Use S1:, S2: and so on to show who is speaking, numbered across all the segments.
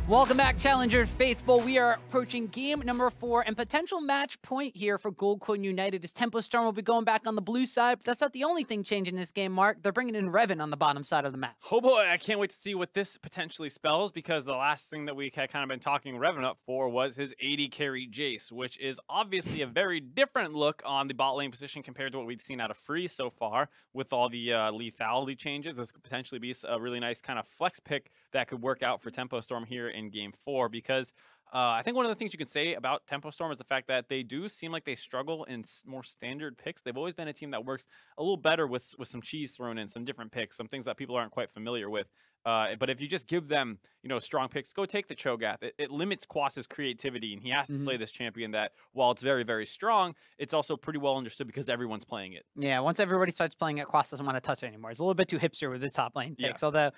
S1: Welcome back, Challengers Faithful. We are approaching game number 4 and potential match point here for Gold Coin United as Tempo Storm will be going back on the blue side. But that's not the only thing changing this game, Mark. They're bringing in Reven on the bottom side of the map.
S2: Oh boy, I can't wait to see what this potentially spells, because the last thing that we had kind of been talking Reven up for was his AD carry Jace, which is obviously a very different look on the bot lane position compared to what we've seen out of Free so far with all the lethality changes. This could potentially be a really nice kind of flex pick that could work out for Tempo Storm here in game 4, because I think one of the things you can say about Tempo Storm is the fact that they do seem like they struggle in more standard picks. They've always been a team that works a little better with some cheese thrown in, some different picks, some things that people aren't quite familiar with. But if you just give them, strong picks, go take the Cho'Gath. It limits Quas's creativity, and he has to play this champion that, while it's very, very strong, it's also pretty well understood because everyone's playing it.
S1: Yeah, once everybody starts playing it, Quas doesn't want to touch it anymore. It's a little bit too hipster with the top lane picks.
S2: Yeah.
S1: Although,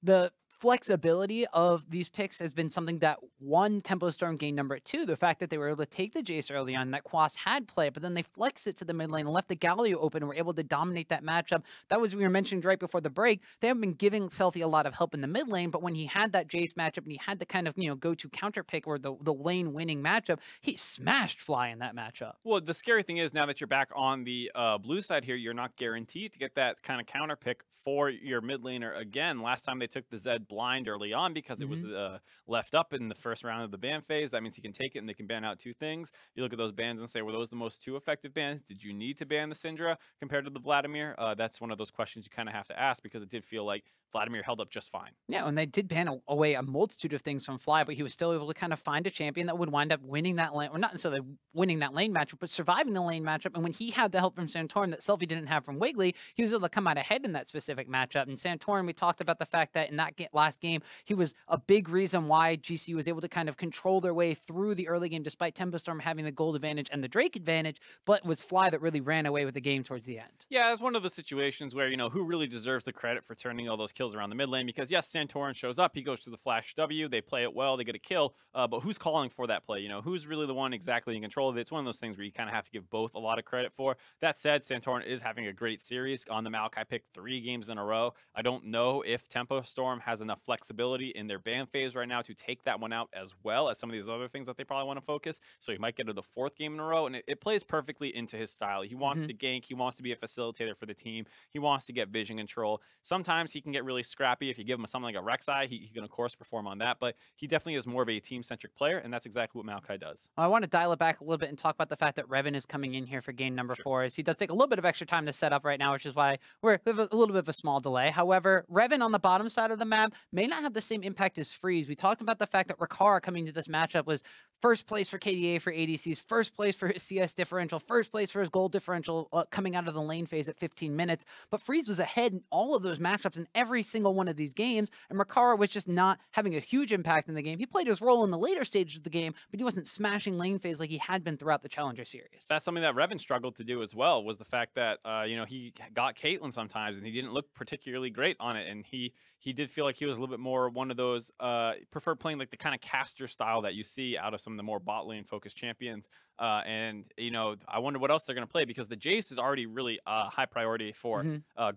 S1: the flexibility of these picks has been something that won Tempo Storm game number 2. The fact that they were able to take the Jace early on, that Quas had play, but then they flexed it to the mid lane and left the Galio open and were able to dominate that matchup. That was, we were mentioned right before the break, they have been giving Selfie a lot of help in the mid lane, but when he had that Jace matchup and he had the kind of, go-to counter pick or the lane winning matchup, he smashed Fly in that matchup.
S2: Well, the scary thing is now that you're back on the blue side here, you're not guaranteed to get that kind of counter pick for your mid laner again. Last time they took the Zed blind early on because it was left up in the first round of the ban phase. That means he can take it and they can ban out 2 things. You look at those bans and say, were those the most 2 effective bans? Did you need to ban the Syndra compared to the Vladimir? That's one of those questions you kind of have to ask, because it did feel like Vladimir held up just fine.
S1: Yeah, and they did ban away a multitude of things from Fly, but he was still able to kind of find a champion that would wind up winning that lane, or not necessarily winning that lane matchup, but surviving the lane matchup. And when he had the help from Santorin that Selfie didn't have from Wiggily, he was able to come out ahead in that specific matchup. And Santorin, we talked about the fact that in that last game, he was a big reason why GCU was able to kind of control their way through the early game, despite Tempo Storm having the gold advantage and the Drake advantage, but it was Fly that really ran away with the game towards the end.
S2: Yeah, it's one of the situations where, who really deserves the credit for turning all those kills around the mid lane? Because yes, Santorin shows up, he goes to the flash W, they play it well, they get a kill, but who's calling for that play? Who's really the one exactly in control of it? It's one of those things where you kind of have to give both a lot of credit for. That said, Santorin is having a great series on the Maokai pick 3 games in a row. I don't know if Tempo Storm has enough flexibility in their ban phase right now to take that one out as well as some of these other things that they probably want to focus. So he might get to the 4th game in a row, and it plays perfectly into his style. He wants to gank, he wants to be a facilitator for the team, he wants to get vision control. Sometimes he can get really scrappy. If you give him something like a Rek'Sai, he can of course perform on that, but he definitely is more of a team-centric player, and that's exactly what Maokai does.
S1: I want to dial it back a little bit and talk about the fact that Reven is coming in here for game number 4. As he does take a little bit of extra time to set up right now, which is why we have a little bit of a small delay. However, Reven on the bottom side of the map may not have the same impact as Freeze. We talked about the fact that Rikara coming to this matchup was first place for KDA for ADCs, first place for his CS differential, first place for his gold differential coming out of the lane phase at 15 minutes. But Freeze was ahead in all of those matchups in every single one of these games, and Rikara was just not having a huge impact in the game. He played his role in the later stages of the game, but he wasn't smashing lane phase like he had been throughout the Challenger series.
S2: That's something that Reven struggled to do as well, was the fact that, he got Caitlyn sometimes, and he didn't look particularly great on it, and he did feel like he was a little bit more one of those, preferred playing like the kind of caster style that you see out of some of the more bot lane focused champions. And I wonder what else they're going to play, because the Jace is already really high priority for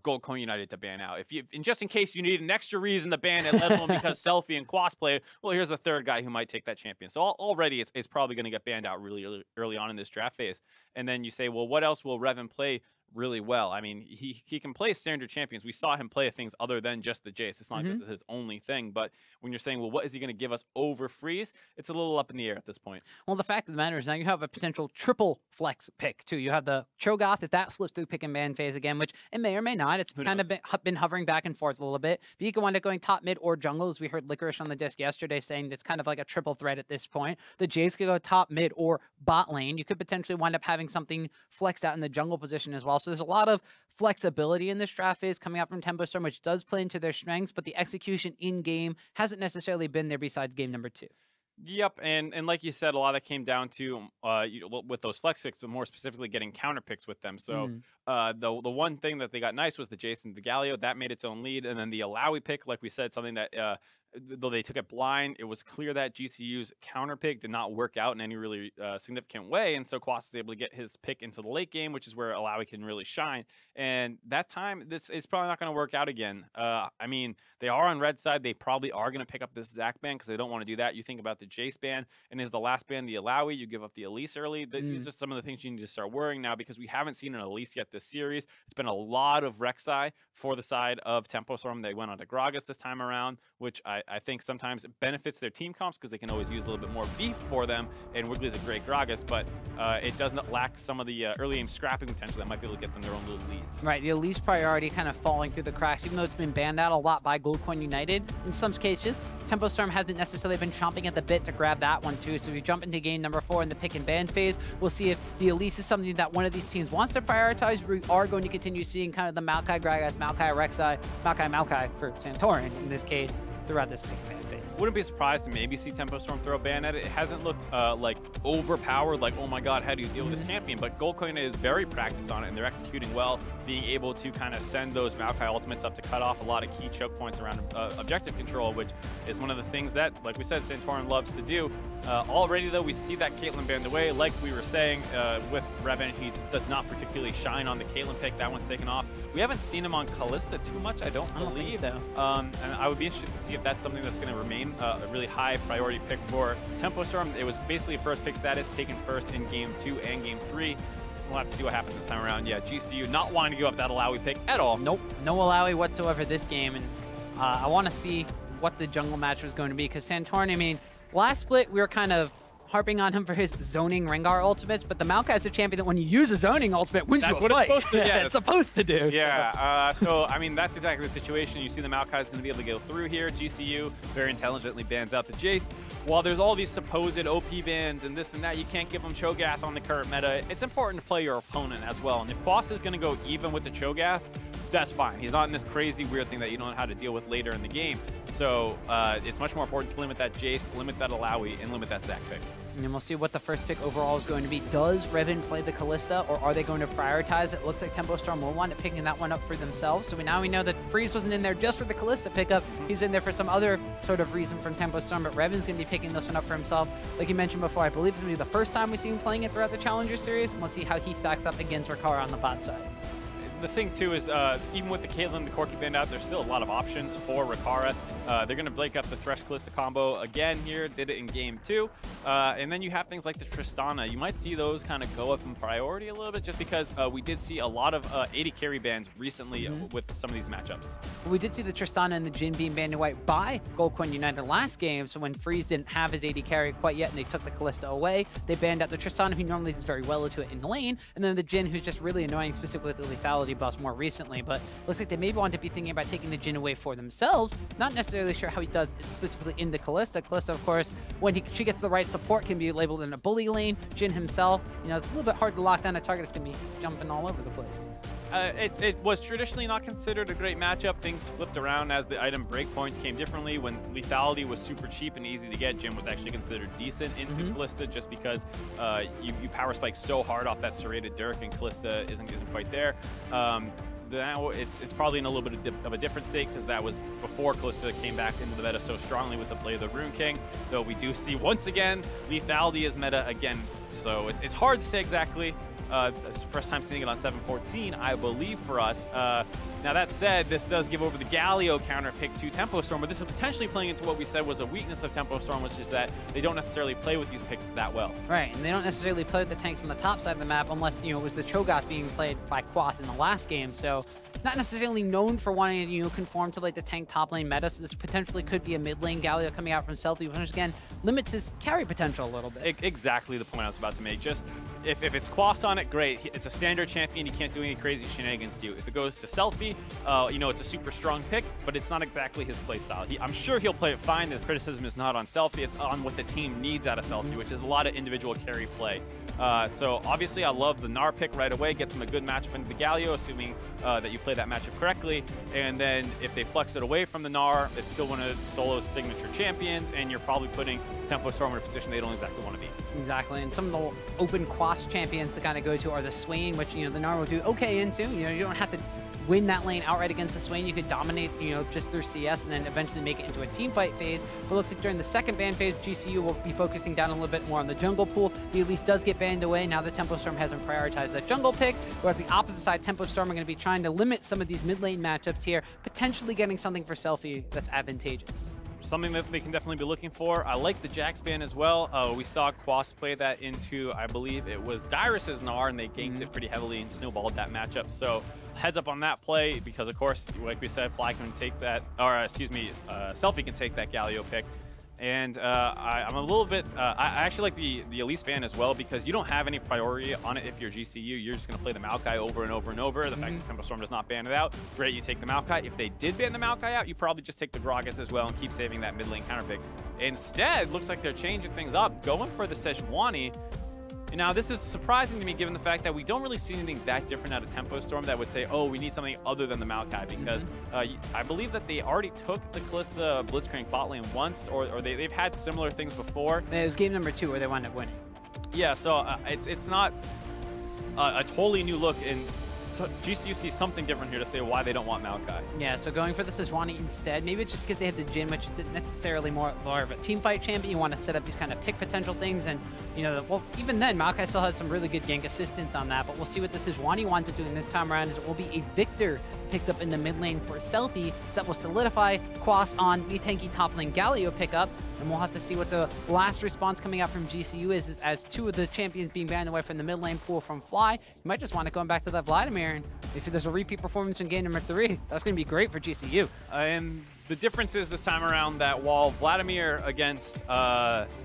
S2: Gold Coin United to ban out. And just in case you need an extra reason to ban it, let alone because Selfie and Quas play, well, here's a 3rd guy who might take that champion. So already it's probably going to get banned out really early on in this draft phase. And then you say, well, what else will Reven play really well? I mean, he can play standard champions. We saw him play things other than just the Jace. It's not just his only thing, but when you're saying, well, what is he going to give us over Freeze? It's a little up in the air at this point.
S1: Well, the fact of the matter is now you have a potential triple flex pick too. You have the Cho'Gath, if that slips through pick and ban phase again, which it may or may not. It's kind of been hovering back and forth a little bit, but you can wind up going top, mid, or jungle, as we heard Licorice on the disc yesterday saying that's kind of like a triple threat at this point. The Jace could go top, mid, or bot lane. You could potentially wind up having something flexed out in the jungle position as well. So there's a lot of flexibility in this draft phase coming out from Tempo Storm, which does play into their strengths, but the execution in game hasn't necessarily been there besides game number 2.
S2: Yep, and like you said, a lot of that came down to with those flex picks, but more specifically getting counter picks with them. So the one thing that they got nice was the Jason, the Galio, that made its own lead, and then the Alawi pick, like we said, something that though they took it blind, it was clear that GCU's counter pick did not work out in any really significant way. And so Quas is able to get his pick into the late game, which is where Alawi can really shine. And that time, this is probably not going to work out again. I mean, they are on red side. They probably are going to pick up this Zac ban because they don't want to do that. You think about the Jace ban, and is the last ban the Alawi? You give up the Elise early. These are some of the things you need to start worrying now because we haven't seen an Elise yet this series. It's been a lot of Rek'Sai for the side of Tempo Storm. They went on to Gragas this time around, which I think sometimes it benefits their team comps because they can always use a little bit more beef for them, and Wiggly's a great Gragas, but it does not lack some of the early game scrapping potential that might be able to get them their own little leads.
S1: Right, the Elise priority kind of falling through the cracks, even though it's been banned out a lot by Goldcoin United. In some cases, Tempo Storm hasn't necessarily been chomping at the bit to grab that one too. So if you jump into game number 4 in the pick and ban phase, we'll see if the Elise is something that one of these teams wants to prioritize. We are going to continue seeing kind of the Maokai Gragas, Maokai Rek'Sai, Maokai for Santorin in this case throughout this pick and ban phase.
S2: Wouldn't be surprised to maybe see Tempo Storm throw a ban at it. It hasn't looked like overpowered, like, oh my god, how do you deal with this champion? But Goldcoin is very practiced on it, and they're executing well, being able to kind of send those Maokai ultimates up to cut off a lot of key choke points around objective control, which is one of the things that, like we said, Santorin loves to do. Already, though, we see that Caitlyn banned away. Like we were saying with Reven, he does not particularly shine on the Caitlyn pick. That one's taken off. We haven't seen him on Kalista too much, I don't believe.
S1: Think so.
S2: And I would be interested to see if that's something that's going to remain a really high priority pick for Tempo Storm. It was basically first pick status, taken first in game 2 and game 3. We'll have to see what happens this time around. Yeah, GCU not wanting to give up that Alawi pick at all.
S1: Nope, no Alawi whatsoever this game. And I want to see what the jungle match was going to be because Santorin, I mean, last split we were kind of harping on him for his zoning Rengar ultimates, but the Maokai is a champion that when you use a zoning ultimate, wins you a fight.
S2: It's supposed to, yeah,
S1: it's supposed to do.
S2: Yeah, so I mean, that's exactly the situation. You see the Maokai is going to be able to go through here. GCU very intelligently bans out the Jace. While there's all these supposed OP bans and this and that, you can't give them Cho'Gath on the current meta. It's important to play your opponent as well. And if Quas is going to go even with the Cho'Gath, that's fine. He's not in this crazy weird thing that you don't know how to deal with later in the game. So it's much more important to limit that Jace, limit that Alawi, and limit that Zac pick.
S1: And then we'll see what the first pick overall is going to be. Does Reven play the Kalista, or are they going to prioritize it? Looks like Tempo Storm will wind up picking that one up for themselves. So now we know that Freeze wasn't in there just for the Kalista pickup. He's in there for some other sort of reason from Tempo Storm, but Reven's going to be picking this one up for himself. Like you mentioned before, I believe it's going to be the first time we see him playing it throughout the Challenger Series, and we'll see how he stacks up against Rikara on the bot side.
S2: The thing, too, is even with the Caitlyn, the Corki band out, there's still a lot of options for Rikara. They're going to break up the Thresh Kalista combo again here, did it in game 2. And then you have things like the Tristana. You might see those kind of go up in priority a little bit just because we did see a lot of AD carry bans recently with some of these matchups.
S1: We did see the Tristana and the Jhin being banned away by Goldcoin United last game, so when Freeze didn't have his AD carry quite yet and they took the Kalista away, they banned out the Tristana, who normally does very well into it in the lane, and then the Jhin, who's just really annoying, specifically with the lethality buffs more recently, but looks like they maybe want to be thinking about taking the Jhin away for themselves. Not necessarily sure how he does specifically in the Kalista. Kalista, of course, when she gets the right support, can be labeled in a bully lane. Jhin himself, you know, it's a little bit hard to lock down a target that's going to be jumping all over the place.
S2: It was traditionally not considered a great matchup. Things flipped around as the item breakpoints came differently. When lethality was super cheap and easy to get, Jhin was actually considered decent into Kalista just because you power spike so hard off that serrated Dirk, and Kalista isn't quite there. Now it's probably in a little bit of a different state because that was before Kalista came back into the meta so strongly with the play of the Rune King. Though we do see once again lethality is meta again, so it's hard to say exactly. It's the first time seeing it on 7-14, I believe, for us. Now, that said, this does give over the Galio counter pick to Tempo Storm, but this is potentially playing into what we said was a weakness of Tempo Storm, which is that they don't necessarily play with these picks that well.
S1: Right, and they don't necessarily play with the tanks on the top side of the map unless, you know, it was the Cho'Gath being played by Quas in the last game, so not necessarily known for wanting to, you know, conform to like the tank top lane meta, so this potentially could be a mid lane Galio coming out from Selfie, which again limits his carry potential a little bit.
S2: Exactly the point I was about to make. Just if it's Quas on it, great. It's a standard champion. He can't do any crazy shenanigans to you. If it goes to Selfie, you know, it's a super strong pick, but it's not exactly his playstyle. I'm sure he'll play it fine. The criticism is not on Selfie. It's on what the team needs out of Selfie, which is a lot of individual carry play. So obviously I love the Gnar pick right away. Gets him a good matchup into the Galio, assuming that you play that matchup correctly. And then if they flex it away from the Gnar, it's still one of Solo's signature champions, and you're probably putting Tempo Storm in a position they don't exactly want to be.
S1: Exactly, and some of the open Quas champions to kind of go to are the Swain, which, you know, the Gnar will do okay into. You know, you don't have to win that lane outright against the Swain. You could dominate, you know, just through CS and then eventually make it into a team fight phase. But it looks like during the second ban phase, GCU will be focusing down a little bit more on the jungle pool. The Elise does get banned away. Now the Tempo Storm hasn't prioritized that jungle pick, whereas the opposite side, Tempo Storm, are going to be trying to limit some of these mid lane matchups here, potentially getting something for Selfie that's advantageous.
S2: Something that they can definitely be looking for. I like the Jax ban as well. We saw Quas play that into, I believe it was Dyrus's Gnar, and they ganked it pretty heavily and snowballed that matchup. So heads up on that play, because of course, like we said, Fly can take that, or excuse me, Selfie can take that Galio pick. And I'm a little bit, I actually like the Elise ban as well, because you don't have any priority on it if you're GCU. You're just going to play the Maokai over and over and over. The fact that Tempo Storm does not ban it out, great, you take the Maokai. If they did ban the Maokai out, you probably just take the Gragas as well and keep saving that mid lane counter pick. Instead, looks like they're changing things up, going for the Sejuani. Now, this is surprising to me given the fact that we don't really see anything that different out of Tempo Storm that would say, oh, we need something other than the Maokai, because I believe that they already took the Kalista Blitzcrank bot lane once, or they've had similar things before.
S1: It was game number 2 where they wound up winning.
S2: Yeah, so it's not a totally new look, and GCU sees something different here to say why they don't want Maokai.
S1: Yeah, so going for the Sejuani instead. Maybe it's just because they have the Jhin, which isn't necessarily more of a team fight champion. You want to set up these kind of pick potential things, and you know, well, even then, Maokai still has some really good gank assistance on that. But we'll see what the Sejuani wants to do in this time around. Is it will be a Viktor picked up in the mid lane for Selfie, so that will solidify Quas on the tanky top lane Galio pickup. And we'll have to see what the last response coming out from GCU is as 2 of the champions being banned away from the mid lane pool from Fly. You might just want to go back to that Vladimir, and if there's a repeat performance in game number 3, that's going to be great for GCU.
S2: And the difference is this time around that while Vladimir against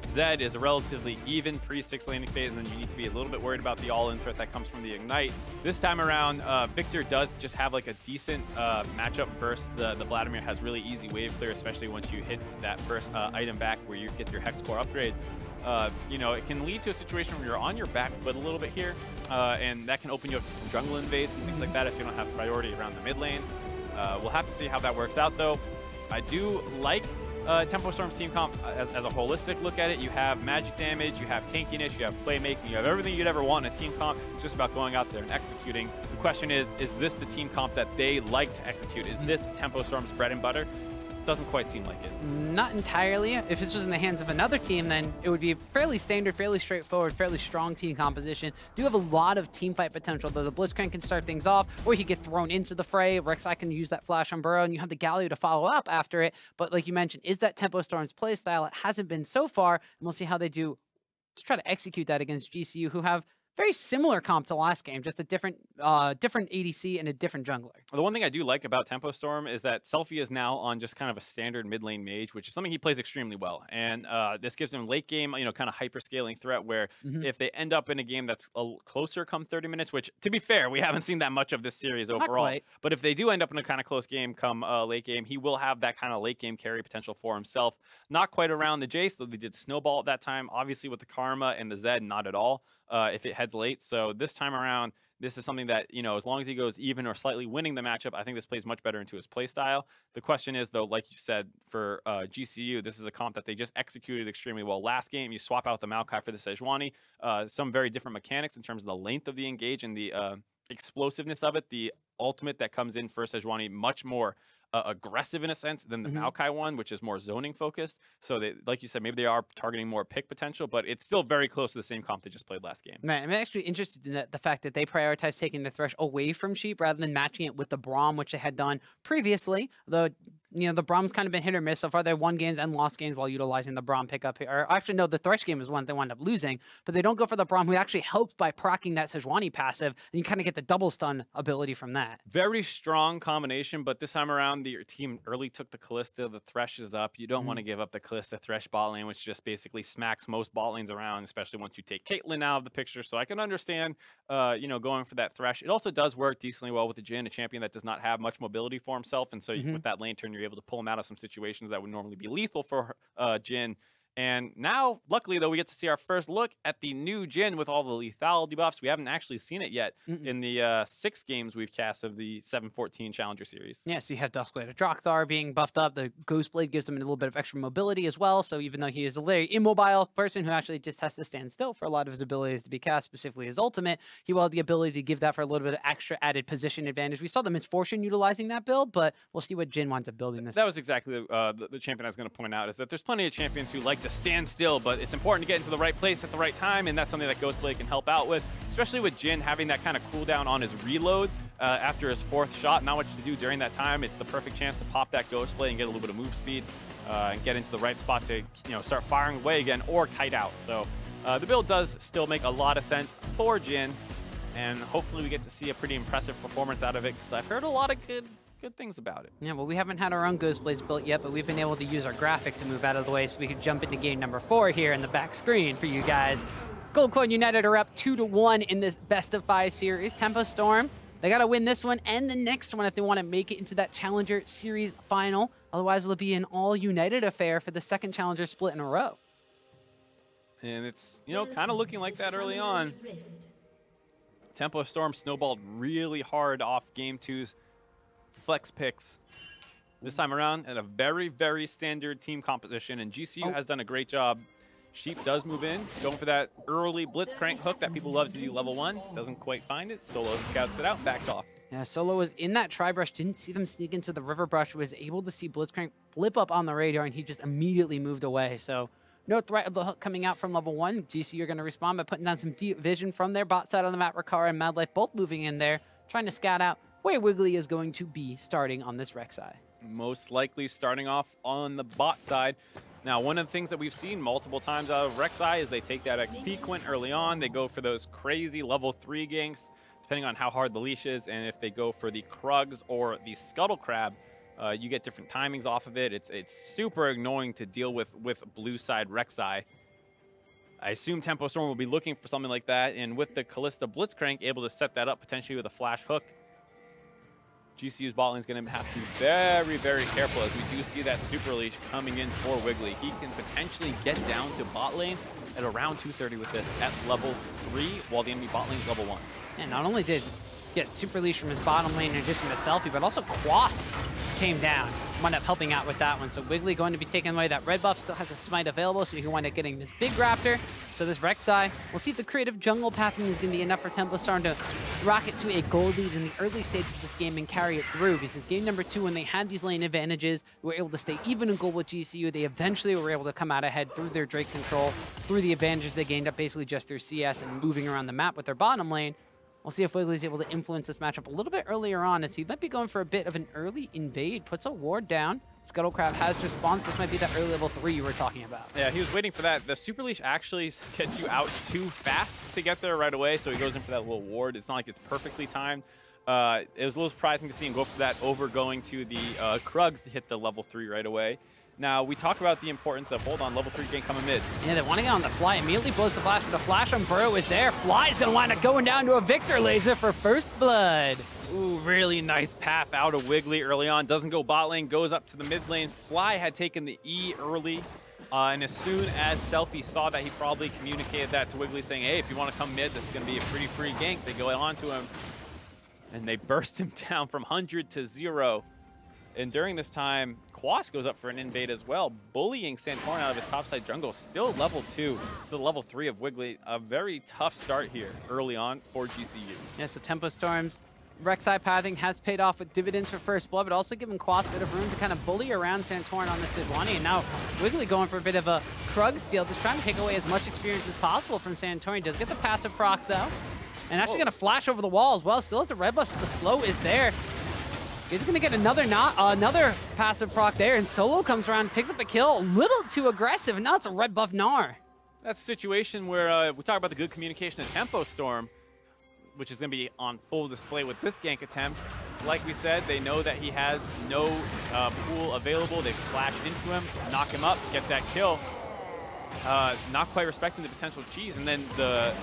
S2: Zed is a relatively even pre-6 laning phase, and then you need to be a little bit worried about the all-in threat that comes from the Ignite, this time around, Viktor does just have like a decent matchup versus the Vladimir. Has really easy wave clear, especially once you hit that first item back where you get your Hex Core upgrade. You know, it can lead to a situation where you're on your back foot a little bit here, and that can open you up to some jungle invades and things like that if you don't have priority around the mid lane. We'll have to see how that works out, though. I do like Tempo Storm's team comp as a holistic look at it. You have magic damage, you have tankiness, you have playmaking, you have everything you'd ever want in a team comp. It's just about going out there and executing. The question is this the team comp that they like to execute? Is this Tempo Storm's bread and butter? Doesn't quite seem like it.
S1: Not entirely. If it's just in the hands of another team, then it would be fairly standard, fairly straightforward, fairly strong team composition. Do have a lot of team fight potential, though. The Blitzcrank can start things off, or he get thrown into the fray. Rek'Sai can use that flash on Burrow, and you have the Galio to follow up after it. But like you mentioned, is that Tempo Storm's playstyle? It hasn't been so far, and we'll see how they do to try to execute that against GCU, who have very similar comp to last game, just a different ADC and a different jungler.
S2: The one thing I do like about Tempo Storm is that Selfie is now on just kind of a standard mid lane mage, which is something he plays extremely well. And this gives him late game, you know, kind of hyper scaling threat where if they end up in a game that's closer come 30 minutes, which to be fair, we haven't seen that much of this series overall. But if they do end up in a kind of close game come late game, he will have that kind of late game carry potential for himself. Not quite around the Jace, though they did snowball at that time. Obviously with the Karma and the Zed, not at all. If it heads late. So this time around, this is something that, you know, as long as he goes even or slightly winning the matchup, I think this plays much better into his play style. The question is, though, like you said, for GCU, this is a comp that they just executed extremely well last game. You swap out the Maokai for the Sejuani. Some very different mechanics in terms of the length of the engage and the explosiveness of it. The ultimate that comes in for Sejuani, much more aggressive in a sense than the Maokai one, which is more zoning focused. So they, like you said, maybe they are targeting more pick potential, but it's still very close to the same comp they just played last game.
S1: Man, I'm actually interested in the fact that they prioritize taking the Thresh away from Sheep rather than matching it with the Braum, which they had done previously. Though, you know, the Braum's kind of been hit or miss so far. They won games and lost games while utilizing the Braum pickup here. Or actually, no, the Thresh game is one they wound up losing, but they don't go for the Braum, who actually helps by proccing that Sejuani passive, and you kind of get the double stun ability from that.
S2: Very strong combination, but this time around, your team early took the Kalista. The Thresh is up. You don't want to give up the Kalista Thresh bot lane, which just basically smacks most bot lanes around, especially once you take Caitlyn out of the picture. So I can understand, you know, going for that Thresh. It also does work decently well with the Jhin, a champion that does not have much mobility for himself, and so with that lane turn, you're able to pull him out of some situations that would normally be lethal for Jhin. And now, luckily, though, we get to see our first look at the new Jhin with all the lethality buffs. We haven't actually seen it yet in the 6 games we've cast of the 7-14 Challenger Series.
S1: Yeah, so you have Duskblade of Drakthar being buffed up. The Ghostblade gives him a little bit of extra mobility as well. So even though he is a very immobile person who actually just has to stand still for a lot of his abilities to be cast, specifically his ultimate, he will have the ability to give that for a little bit of extra added position advantage. We saw the Misfortune utilizing that build, but we'll see what Jhin winds up building this.
S2: That was exactly the champion I was going to point out, is that there's plenty of champions who like to stand still, but it's important to get into the right place at the right time, and that's something that Ghostblade can help out with, especially with Jhin having that kind of cooldown on his reload after his 4th shot. Not much to do during that time. It's the perfect chance to pop that Ghostblade and get a little bit of move speed and get into the right spot to start firing away again or kite out. So the build does still make a lot of sense for Jhin, and hopefully we get to see a pretty impressive performance out of it, because I've heard a lot of good things about it.
S1: Yeah, well, we haven't had our own Ghostblades built yet, but we've been able to use our graphic to move out of the way so we could jump into game number 4 here in the back screen for you guys. Gold Coin United are up 2-1 in this best of 5 series. Tempo Storm, they got to win this one and the next one if they want to make it into that Challenger Series final. Otherwise, it'll be an all-United affair for the 2nd Challenger split in a row.
S2: And it's, kind of looking like that early on. Tempo Storm snowballed really hard off Game 2's flex picks this time around at a very, very standard team composition, and GCU has done a great job. Sheep does move in, going for that early Blitzcrank hook that people love to do level 1. Doesn't quite find it. Solo scouts it out, backs off.
S1: Yeah, Solo was in that tri-brush, didn't see them sneak into the river brush, was able to see Blitzcrank flip up on the radar, and he just immediately moved away. So no threat of the hook coming out from level 1. GCU are going to respond by putting down some deep vision from their bot side on the map. Rikara and MadLife both moving in there, trying to scout out where Wiggily is going to be starting on this Rek'Sai.
S2: Most likely starting off on the bot side. Now, one of the things that we've seen multiple times out of Rek'Sai is they take that XP Quint early on. They go for those crazy level 3 ganks, depending on how hard the leash is. And if they go for the Krugs or the Scuttle Crab, you get different timings off of it. It's super annoying to deal with blue side Rek'Sai. I assume Tempo Storm will be looking for something like that. And with the Kalista Blitzcrank, able to set that up potentially with a flash hook. GCU's bot lane is going to have to be very, very careful, as we do see that super leash coming in for Wiggily. He can potentially get down to bot lane at around 230 with this at level 3, while the enemy bot lane is level 1.
S1: And not only did get super leash from his bottom lane in addition to Selfie, but also Quas came down, wound up helping out with that one. So Wiggily going to be taking away that red buff, still has a smite available, so he can wind up getting this big raptor. So this Rek'Sai, we'll see if the creative jungle pathing is going to be enough for Tempo Storm to rocket to a gold lead in the early stages of this game and carry it through, because game number 2, when they had these lane advantages, were able to stay even in gold with GCU. They eventually were able to come out ahead through their Drake control, through the advantages they gained up basically just through CS and moving around the map with their bottom lane. We'll see if Wiggly's able to influence this matchup a little bit earlier on, as he might be going for a bit of an early invade. Puts a ward down. Scuttle Crab has response. This might be that early level 3 you were talking about.
S2: Yeah, he was waiting for that. The super leash actually gets you out too fast to get there right away, so he goes in for that little ward. It's not like it's perfectly timed. It was a little surprising to see him go for that over going to the Krugs to hit the level 3 right away. Now, we talk about the importance of, hold on, level 3 gank coming mid.
S1: Yeah, they want to get on the fly. Immediately blows the flash, but the flash on Burrow is there. Fly's going to wind up going down to a Viktor laser for first blood.
S2: Ooh, really nice path out of Wiggily early on. Doesn't go bot lane, goes up to the mid lane. Fly had taken the E early, and as soon as Selfie saw that, he probably communicated that to Wiggily, saying, hey, if you want to come mid, this is going to be a pretty free gank. They go on to him, and they burst him down from 100 to 0. And during this time, Quas goes up for an invade as well, bullying Santorin out of his topside jungle. Still level 2 to the level 3 of Wiggily. A very tough start here early on for GCU.
S1: Yeah, so Tempo Storm's Rek'Sai pathing has paid off with dividends for first blood, but also giving Quas a bit of room to kind of bully around Santorin on the Sejuani. And now Wiggily going for a bit of a Krug steal, just trying to take away as much experience as possible from Santorin. Does get the passive proc though, and actually going to flash over the wall as well. Still has a red buff, so the slow is there. He's going to get another passive proc there, and Solo comes around, picks up a kill. A little too aggressive, and now it's a red buff Gnar.
S2: That's a situation where we talk about the good communication of Tempo Storm, which is going to be on full display with this gank attempt. Like we said, they know that he has no pool available. They flash into him, knock him up, get that kill. Not quite respecting the potential cheese. And then the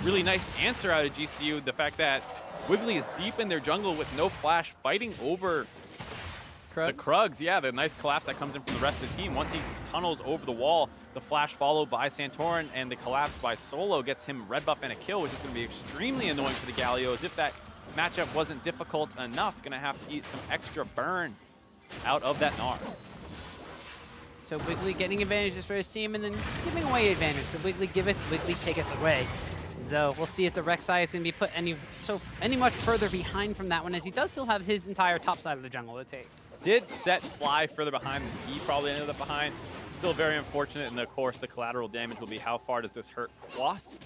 S2: really nice answer out of GCU, the fact that Wiggily is deep in their jungle with no flash, fighting over
S1: Krugs.
S2: The Krugs, yeah, the nice collapse that comes in from the rest of the team. Once he tunnels over the wall, the flash followed by Santorin, and the collapse by Solo gets him red buff and a kill, which is going to be extremely annoying for the Galio, as if that matchup wasn't difficult enough. Going to have to eat some extra burn out of that Gnar.
S1: So Wiggily getting advantages for his team and then giving away advantage. So Wiggily giveth, Wiggily taketh away. So we'll see if the Rek'Sai is going to be put any much further behind from that one, as he does still have his entire top side of the jungle to take.
S2: Did set Fly further behind than he probably ended up behind. Still very unfortunate, and of course the collateral damage will be how far does this hurt Quas.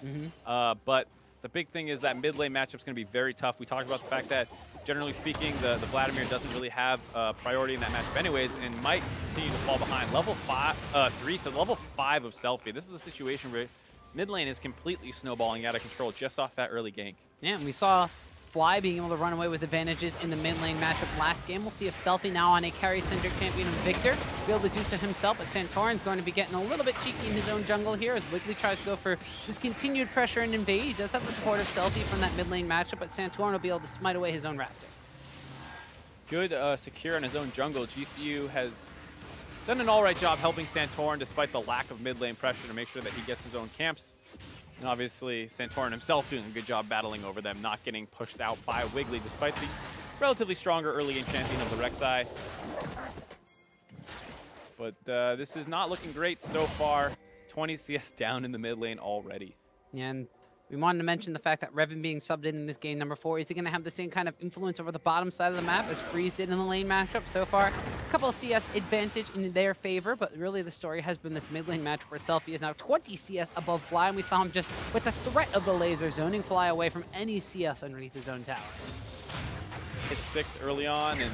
S2: But the big thing is that mid lane matchup is going to be very tough. We talked about the fact that, generally speaking, the Vladimir doesn't really have priority in that matchup anyways, and might continue to fall behind. Level 3 to level 5 of Selfie. This is a situation where mid lane is completely snowballing out of control just off that early gank. Yeah,
S1: and we saw Fly being able to run away with advantages in the mid lane matchup last game. We'll see if Selfie, now on a carry-centric champion of Viktor, will be able to do so himself, but Santorin's going to be getting a little bit cheeky in his own jungle here as Wiggily tries to go for this continued pressure and invade. He does have the support of Selfie from that mid lane matchup, but Santorin will be able to smite away his own Raptor.
S2: Good secure in his own jungle. GCU has done an all right job helping Santorin despite the lack of mid lane pressure to make sure that he gets his own camps. And obviously, Santorin himself doing a good job battling over them, not getting pushed out by Wiggily, despite the relatively stronger early game champion of the Rek'Sai. But this is not looking great so far. 20 CS down in the mid lane already.
S1: Yeah, and we wanted to mention the fact that Reven being subbed in this game number 4. Is he going to have the same kind of influence over the bottom side of the map as Freeze did in the lane matchup so far? A couple of CS advantage in their favor, but really the story has been this mid lane match where Selfie is now 20 CS above Fly, and we saw him just with the threat of the laser zoning Fly away from any CS underneath his own tower.
S2: Hit 6 early on, and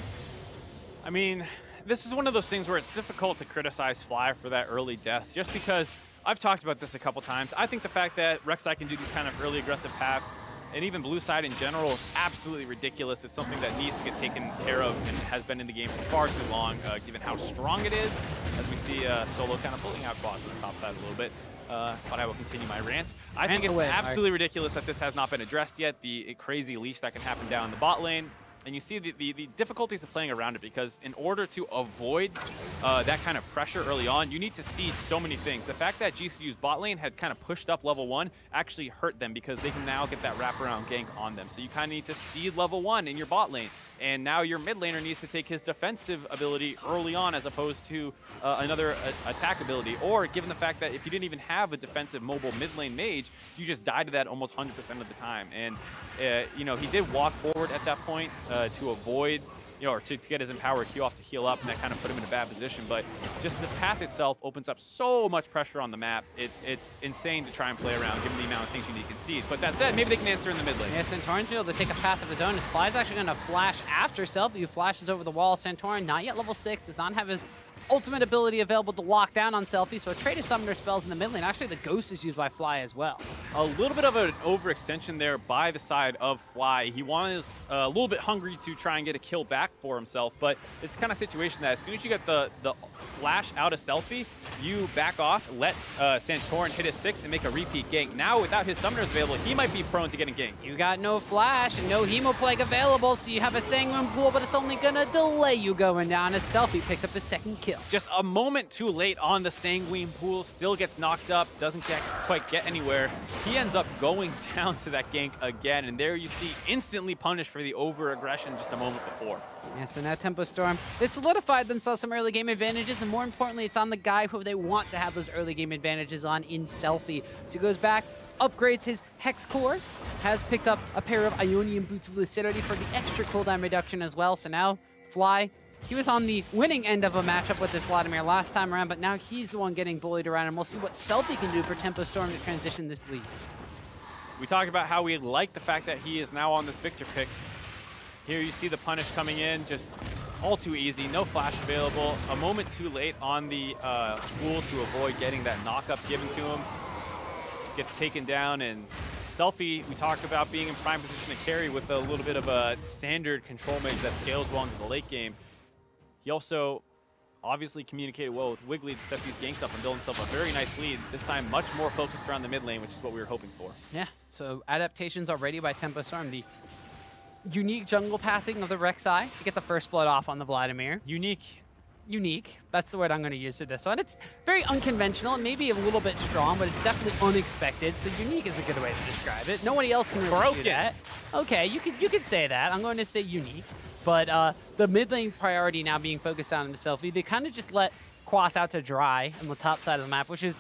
S2: I mean, this is one of those things where it's difficult to criticize Fly for that early death, just because I've talked about this a couple times. I think the fact that Rek'Sai can do these kind of early aggressive paths, and even blue side in general, is absolutely ridiculous. It's something that needs to get taken care of and has been in the game for far too long, given how strong it is, as we see Solo kind of pulling out Quas on the top side a little bit. But I will continue my rant. I think it's absolutely ridiculous that this has not been addressed yet, the crazy leash that can happen down the bot lane. And you see the difficulties of playing around it, because in order to avoid that kind of pressure early on, you need to see so many things. The fact that GCU's bot lane had kind of pushed up level 1 actually hurt them, because they can now get that wraparound gank on them. So you kind of need to seed level 1 in your bot lane. And now your mid laner needs to take his defensive ability early on as opposed to another attack ability. Or given the fact that if you didn't even have a defensive mobile mid lane mage, you just die to that almost 100% of the time. And, you know, he did walk forward at that point to avoid, you know, or to get his empowered Q off to heal up, and that kind of put him in a bad position. But just this path itself opens up so much pressure on the map. It's insane to try and play around, given the amount of things you need to concede. But that said, maybe they can answer in the mid lane.
S1: Yeah, Santorin's able to take a path of his own. His Fly's actually going to flash after Selfie, who flashes over the wall. Santorin, not yet level 6, does not have his ultimate ability available to lock down on Selfie, so a trade of summoner spells in the mid lane. Actually, the Ghost is used by Fly as well.
S2: A little bit of an overextension there by the side of Fly. He was a little bit hungry to try and get a kill back for himself, but it's the kind of situation that as soon as you get the flash out of Selfie, you back off, let Santorin hit his 6 and make a repeat gank. Now, without his summoners available, he might be prone to getting ganked.
S1: You got no flash and no Hemoplague available, so you have a Sanguine Pool, but it's only going to delay you going down as Selfie picks up the 2nd kill.
S2: Just a moment too late on the Sanguine Pool, still gets knocked up, doesn't quite get anywhere. He ends up going down to that gank again, and there you see instantly punished for the over-aggression just a moment before.
S1: Yeah, so now Tempo Storm, they solidified themselves some early game advantages, and more importantly, it's on the guy who they want to have those early game advantages on in Selfie. So he goes back, upgrades his Hex Core, has picked up a pair of Ionian Boots of Lucidity for the extra cooldown reduction as well. So now Fly, he was on the winning end of a matchup with this Vladimir last time around, but now he's the one getting bullied around, and we'll see what Selfie can do for Tempo Storm to transition this lead.
S2: We talked about how we like the fact that he is now on this Viktor pick. Here you see the punish coming in, just all too easy, no flash available. A moment too late on the pool to avoid getting that knock-up given to him. Gets taken down, and Selfie, we talked about being in prime position to carry with a little bit of a standard control mage that scales well into the late game. He also obviously communicated well with Wiggily to set these ganks up and build himself a very nice lead, this time much more focused around the mid lane, which is what we were hoping for.
S1: Yeah, so adaptations already by Tempo Storm. The unique jungle pathing of the Rek'Sai to get the first blood off on the Vladimir. Unique. That's the word I'm going to use for this one. It's very unconventional. It may be a little bit strong, but it's definitely unexpected. So unique is a good way to describe it. Nobody else can really do that. Okay, you could say that. I'm going to say unique. But the mid lane priority now being focused on the Selfie, they kind of just let Quas out to dry on the top side of the map, which is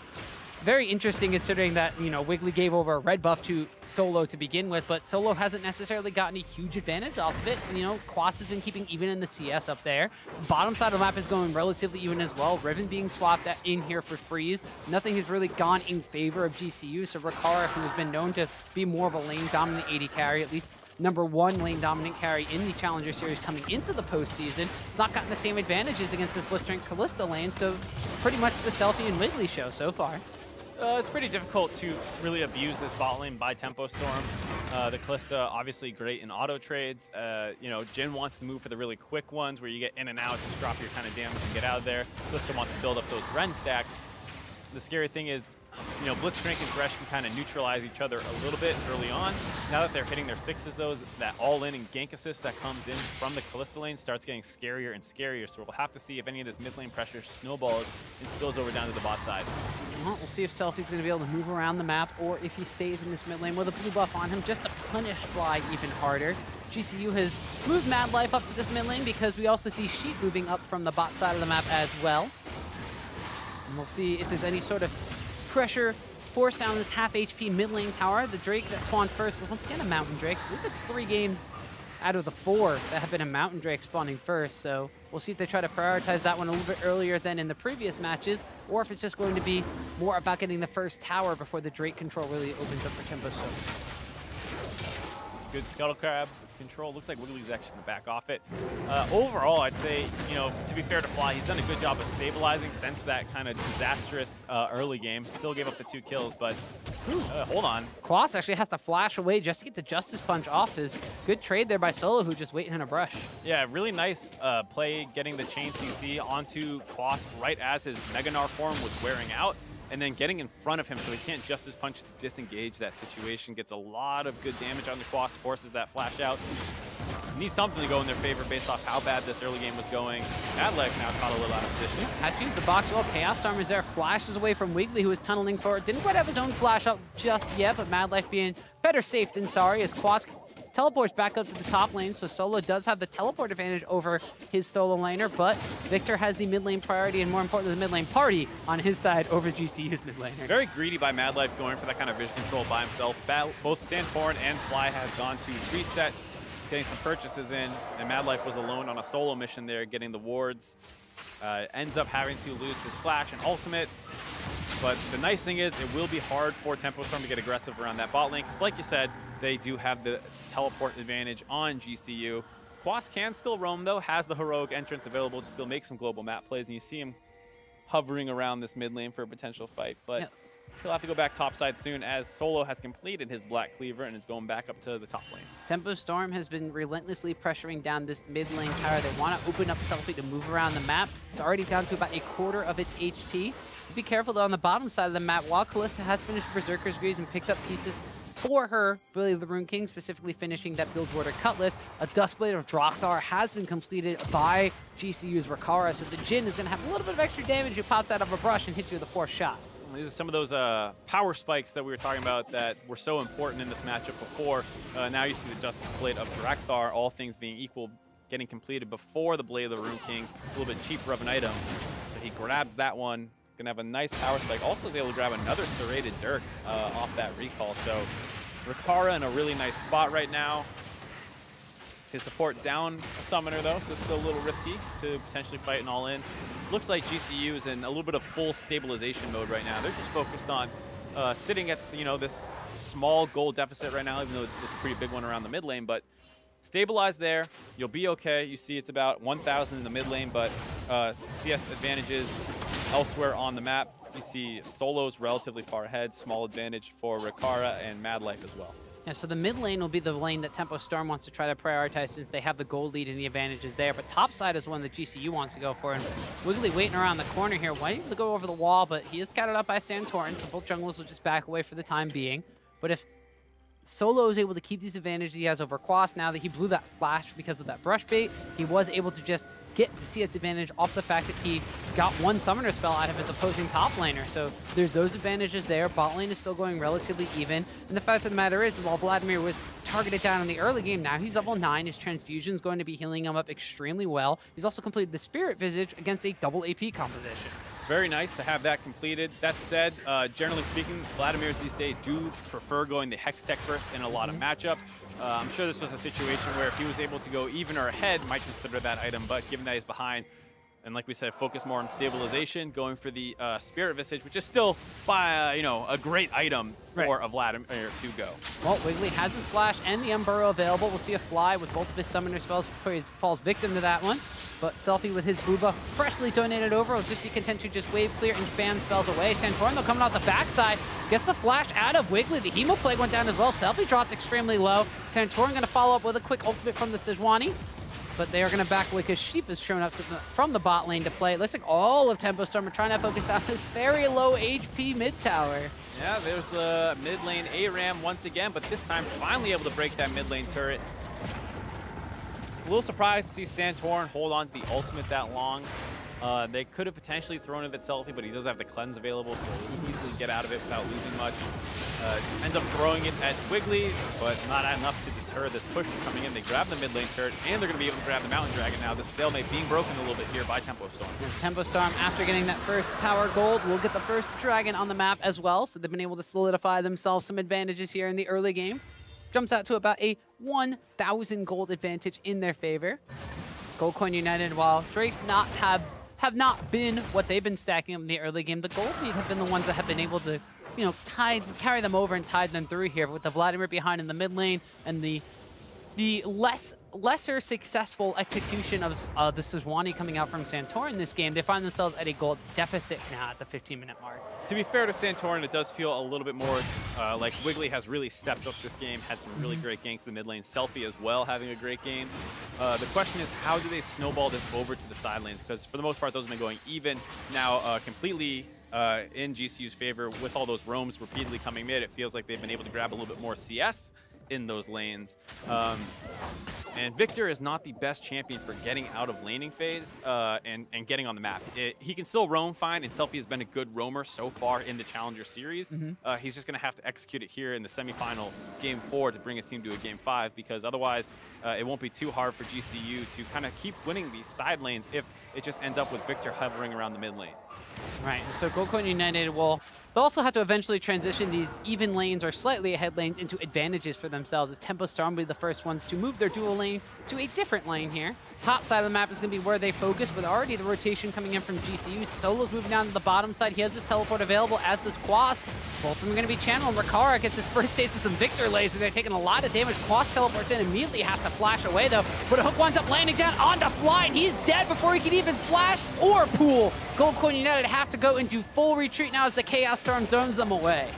S1: very interesting considering that, you know, Wiggily gave over a red buff to Solo to begin with, but Solo hasn't necessarily gotten a huge advantage off of it. You know, Quas has been keeping even in the CS up there. Bottom side of the map is going relatively even as well. Reven being swapped in here for freeze. Nothing has really gone in favor of GCU, so Rikara, who has been known to be more of a lane-dominant AD carry, at least #1 lane-dominant carry in the Challenger Series coming into the postseason, has not gotten the same advantages against this Blitzcrank Kalista lane, so pretty much the Selfie and Wiggily show so far.
S2: It's pretty difficult to really abuse this bot lane by Tempo Storm. The Kalista obviously great in auto trades. You know, Jhin wants to move for the really quick ones where you get in and out, just drop your kind of damage and get out of there. Kalista wants to build up those Ren stacks. The scary thing is, you know, Blitzcrank and Thresh can kind of neutralize each other a little bit early on. Now that they're hitting their 6s, though, that all-in and gank assist that comes in from the Kalista lane starts getting scarier and scarier. So we'll have to see if any of this mid lane pressure snowballs and spills over down to the bot side.
S1: Well, we'll see if Selfie's going to be able to move around the map or if he stays in this mid lane with a blue buff on him just to punish Fly even harder. GCU has moved MadLife up to this mid lane because we also see Sheep moving up from the bot side of the map as well. And we'll see if there's any sort of pressure forced down this half HP mid lane tower. The Drake that spawned first was once again a Mountain Drake. I believe it's 3 games out of the 4 that have been a Mountain Drake spawning first, so we'll see if they try to prioritize that one a little bit earlier than in the previous matches, or if it's just going to be more about getting the first tower before the Drake control really opens up for Tempo Storm.
S2: Good Scuttle Crab control. Looks like Wigglily's actually going to back off it. Overall, I'd say, you know, to be fair to Fly, he's done a good job of stabilizing since that kind of disastrous early game. Still gave up the 2 kills, but hold on.
S1: Quas actually has to flash away just to get the Justice Punch off his good trade there by Solo, who just waiting in a brush.
S2: Yeah, really nice play getting the chain CC onto Quas right as his Mega Gnar form was wearing out, and then getting in front of him so he can't Justice Punch to disengage that situation. Gets a lot of good damage on the Quas, forces that flash out. Needs something to go in their favor based off how bad this early game was going. MadLife now caught a little out of position.
S1: Yeah, has to use the box well. Chaos Storm is there, flashes away from Wiggily, who is tunneling forward. Didn't quite have his own flash up just yet, but MadLife being better safe than sorry as Quas teleports back up to the top lane, so Solo does have the teleport advantage over his solo laner, but Viktor has the mid lane priority and more importantly the mid lane party on his side over GCU's mid laner.
S2: Very greedy by MadLife going for that kind of vision control by himself. Both Santorin and Fly have gone to reset, getting some purchases in, and MadLife was alone on a solo mission there getting the wards. Ends up having to lose his flash and ultimate. But the nice thing is it will be hard for Tempo Storm to get aggressive around that bot lane, because like you said, they do have the teleport advantage on GCU. Quas can still roam though, has the heroic entrance available to still make some global map plays, and you see him hovering around this mid lane for a potential fight. But he'll have to go back topside soon as Solo has completed his Black Cleaver and is going back up to the top lane.
S1: Tempo Storm has been relentlessly pressuring down this mid lane tower. They want to open up Selfie to move around the map. It's already down to about 1/4 of its HP. Be careful though on the bottom side of the map. While Kalista has finished Berserker's Greaves and picked up pieces for her, Billy the Rune King, specifically finishing that build order Cutlass, a Duskblade of Drakthar has been completed by GCU's Rikara, so the Jhin is going to have a little bit of extra damage. It pops out of a brush and hits you with the 4th shot.
S2: These are some of those power spikes that we were talking about that were so important in this matchup before. Now you see the Duskblade of Drakthar, all things being equal, getting completed before the Blade of the Rune King, a little bit cheaper of an item. So he grabs that one. Gonna have a nice power spike. Also is able to grab another serrated Dirk off that recall. So Rikara in a really nice spot right now. His support down a summoner though, so still a little risky to potentially fight an all-in. Looks like GCU is in a little bit of full stabilization mode right now. They're just focused on sitting at, you know, this small gold deficit right now, even though it's a pretty big one around the mid lane, but stabilize there, you'll be okay. You see it's about 1,000 in the mid lane, but CS advantages elsewhere on the map. You see Solo's relatively far ahead, small advantage for Rikara and MadLife as well.
S1: Yeah, so the mid lane will be the lane that Tempo Storm wants to try to prioritize since they have the gold lead and the advantages there. But top side is one that GCU wants to go for. And Wiggily waiting around the corner here, waiting to go over the wall, but he is scattered up by Santorin, so both junglers will just back away for the time being. But if Solo is able to keep these advantages he has over Quas. Now that he blew that flash because of that brush bait, he was able to just get the CS advantage off the fact that he got one summoner spell out of his opposing top laner. So there's those advantages there. Bot lane is still going relatively even. And the fact of the matter is, while Vladimir was targeted down in the early game, now he's level 9. His transfusion is going to be healing him up extremely well. He's also completed the Spirit Visage against a double AP composition.
S2: Very nice to have that completed. That said, generally speaking, Vladimirs these days do prefer going the Hex Tech first in a lot of matchups. I'm sure this was a situation where if he was able to go even or ahead, might consider that item, but given that he's behind, and like we said, focus more on stabilization, going for the Spirit Visage, which is still, by a great item for a Vladimir to go.
S1: Well, Wiggily has his Flash and the Umburrow available. We'll see a Fly with both of his summoner spells before he falls victim to that one. But Selfie with his Booba freshly donated over will just be content to just wave clear and spam spells away. Santorin, though, coming out the backside, gets the flash out of Wiggily. The Hemo Plague went down as well. Selfie dropped extremely low. Santorin going to follow up with a quick ultimate from the Sejuani. But they are going to back away because Sheep has shown up from the bot lane to play. It looks like all of Tempo Storm are trying to focus on this very low HP mid tower.
S2: Yeah, there's the mid lane ARAM once again, but this time finally able to break that mid lane turret. A little surprised to see Santorin hold on to the ultimate that long. They could have potentially thrown it at Selfie, but he does have the cleanse available, so he can easily get out of it without losing much. Ends up throwing it at Wiggily, but not enough to deter this push from coming in. They grab the mid lane turret, and they're going to be able to grab the Mountain Dragon now. The stalemate being broken a little bit here by Tempo Storm.
S1: Tempo Storm, after getting that first tower gold, will get the first dragon on the map as well, so they've been able to solidify themselves some advantages here in the early game. Jumps out to about a 1,000 gold advantage in their favor. Gold Coin United, while Drake's have not been what they've been stacking up in the early game, the Gold League have been the ones that have been able to, carry them over and tide them through here. With the Vladimir behind in the mid lane and the lesser successful execution of the Sejuani coming out from Santorin in this game, they find themselves at a gold deficit now at the 15-minute mark.
S2: To be fair to Santorin, it does feel a little bit more like Wiggily has really stepped up this game, had some really great ganks in the mid lane. Selfie as well having a great game. The question is, how do they snowball this over to the side lanes? Because for the most part, those have been going even. Now, completely in GCU's favor with all those roams repeatedly coming mid, it feels like they've been able to grab a little bit more CS in those lanes. And Viktor is not the best champion for getting out of laning phase and getting on the map. He can still roam fine, and Selfie has been a good roamer so far in the Challenger Series. He's just going to have to execute it here in the semifinal Game 4 to bring his team to a Game 5, because otherwise it won't be too hard for GCU to kind of keep winning these side lanes if it just ends up with Viktor hovering around the mid lane.
S1: Right, and so Gold Coin United they'll also have to eventually transition these even lanes or slightly ahead lanes into advantages for themselves, as Tempo Storm will be the first ones to move their dual lane to a different lane here. Top side of the map is going to be where they focus, with already the rotation coming in from GCU. Solo's moving down to the bottom side. He has his teleport available, as does Quas. Both of them are going to be channeled. Rikara gets his first taste of some Viktor laser. They're taking a lot of damage. Quas teleports in, immediately has to flash away though, but a hook winds up landing down onto Fly, and he's dead before he can even flash or pool. Gold Coin United have to go into full retreat now as the Chaos Storm zones them away.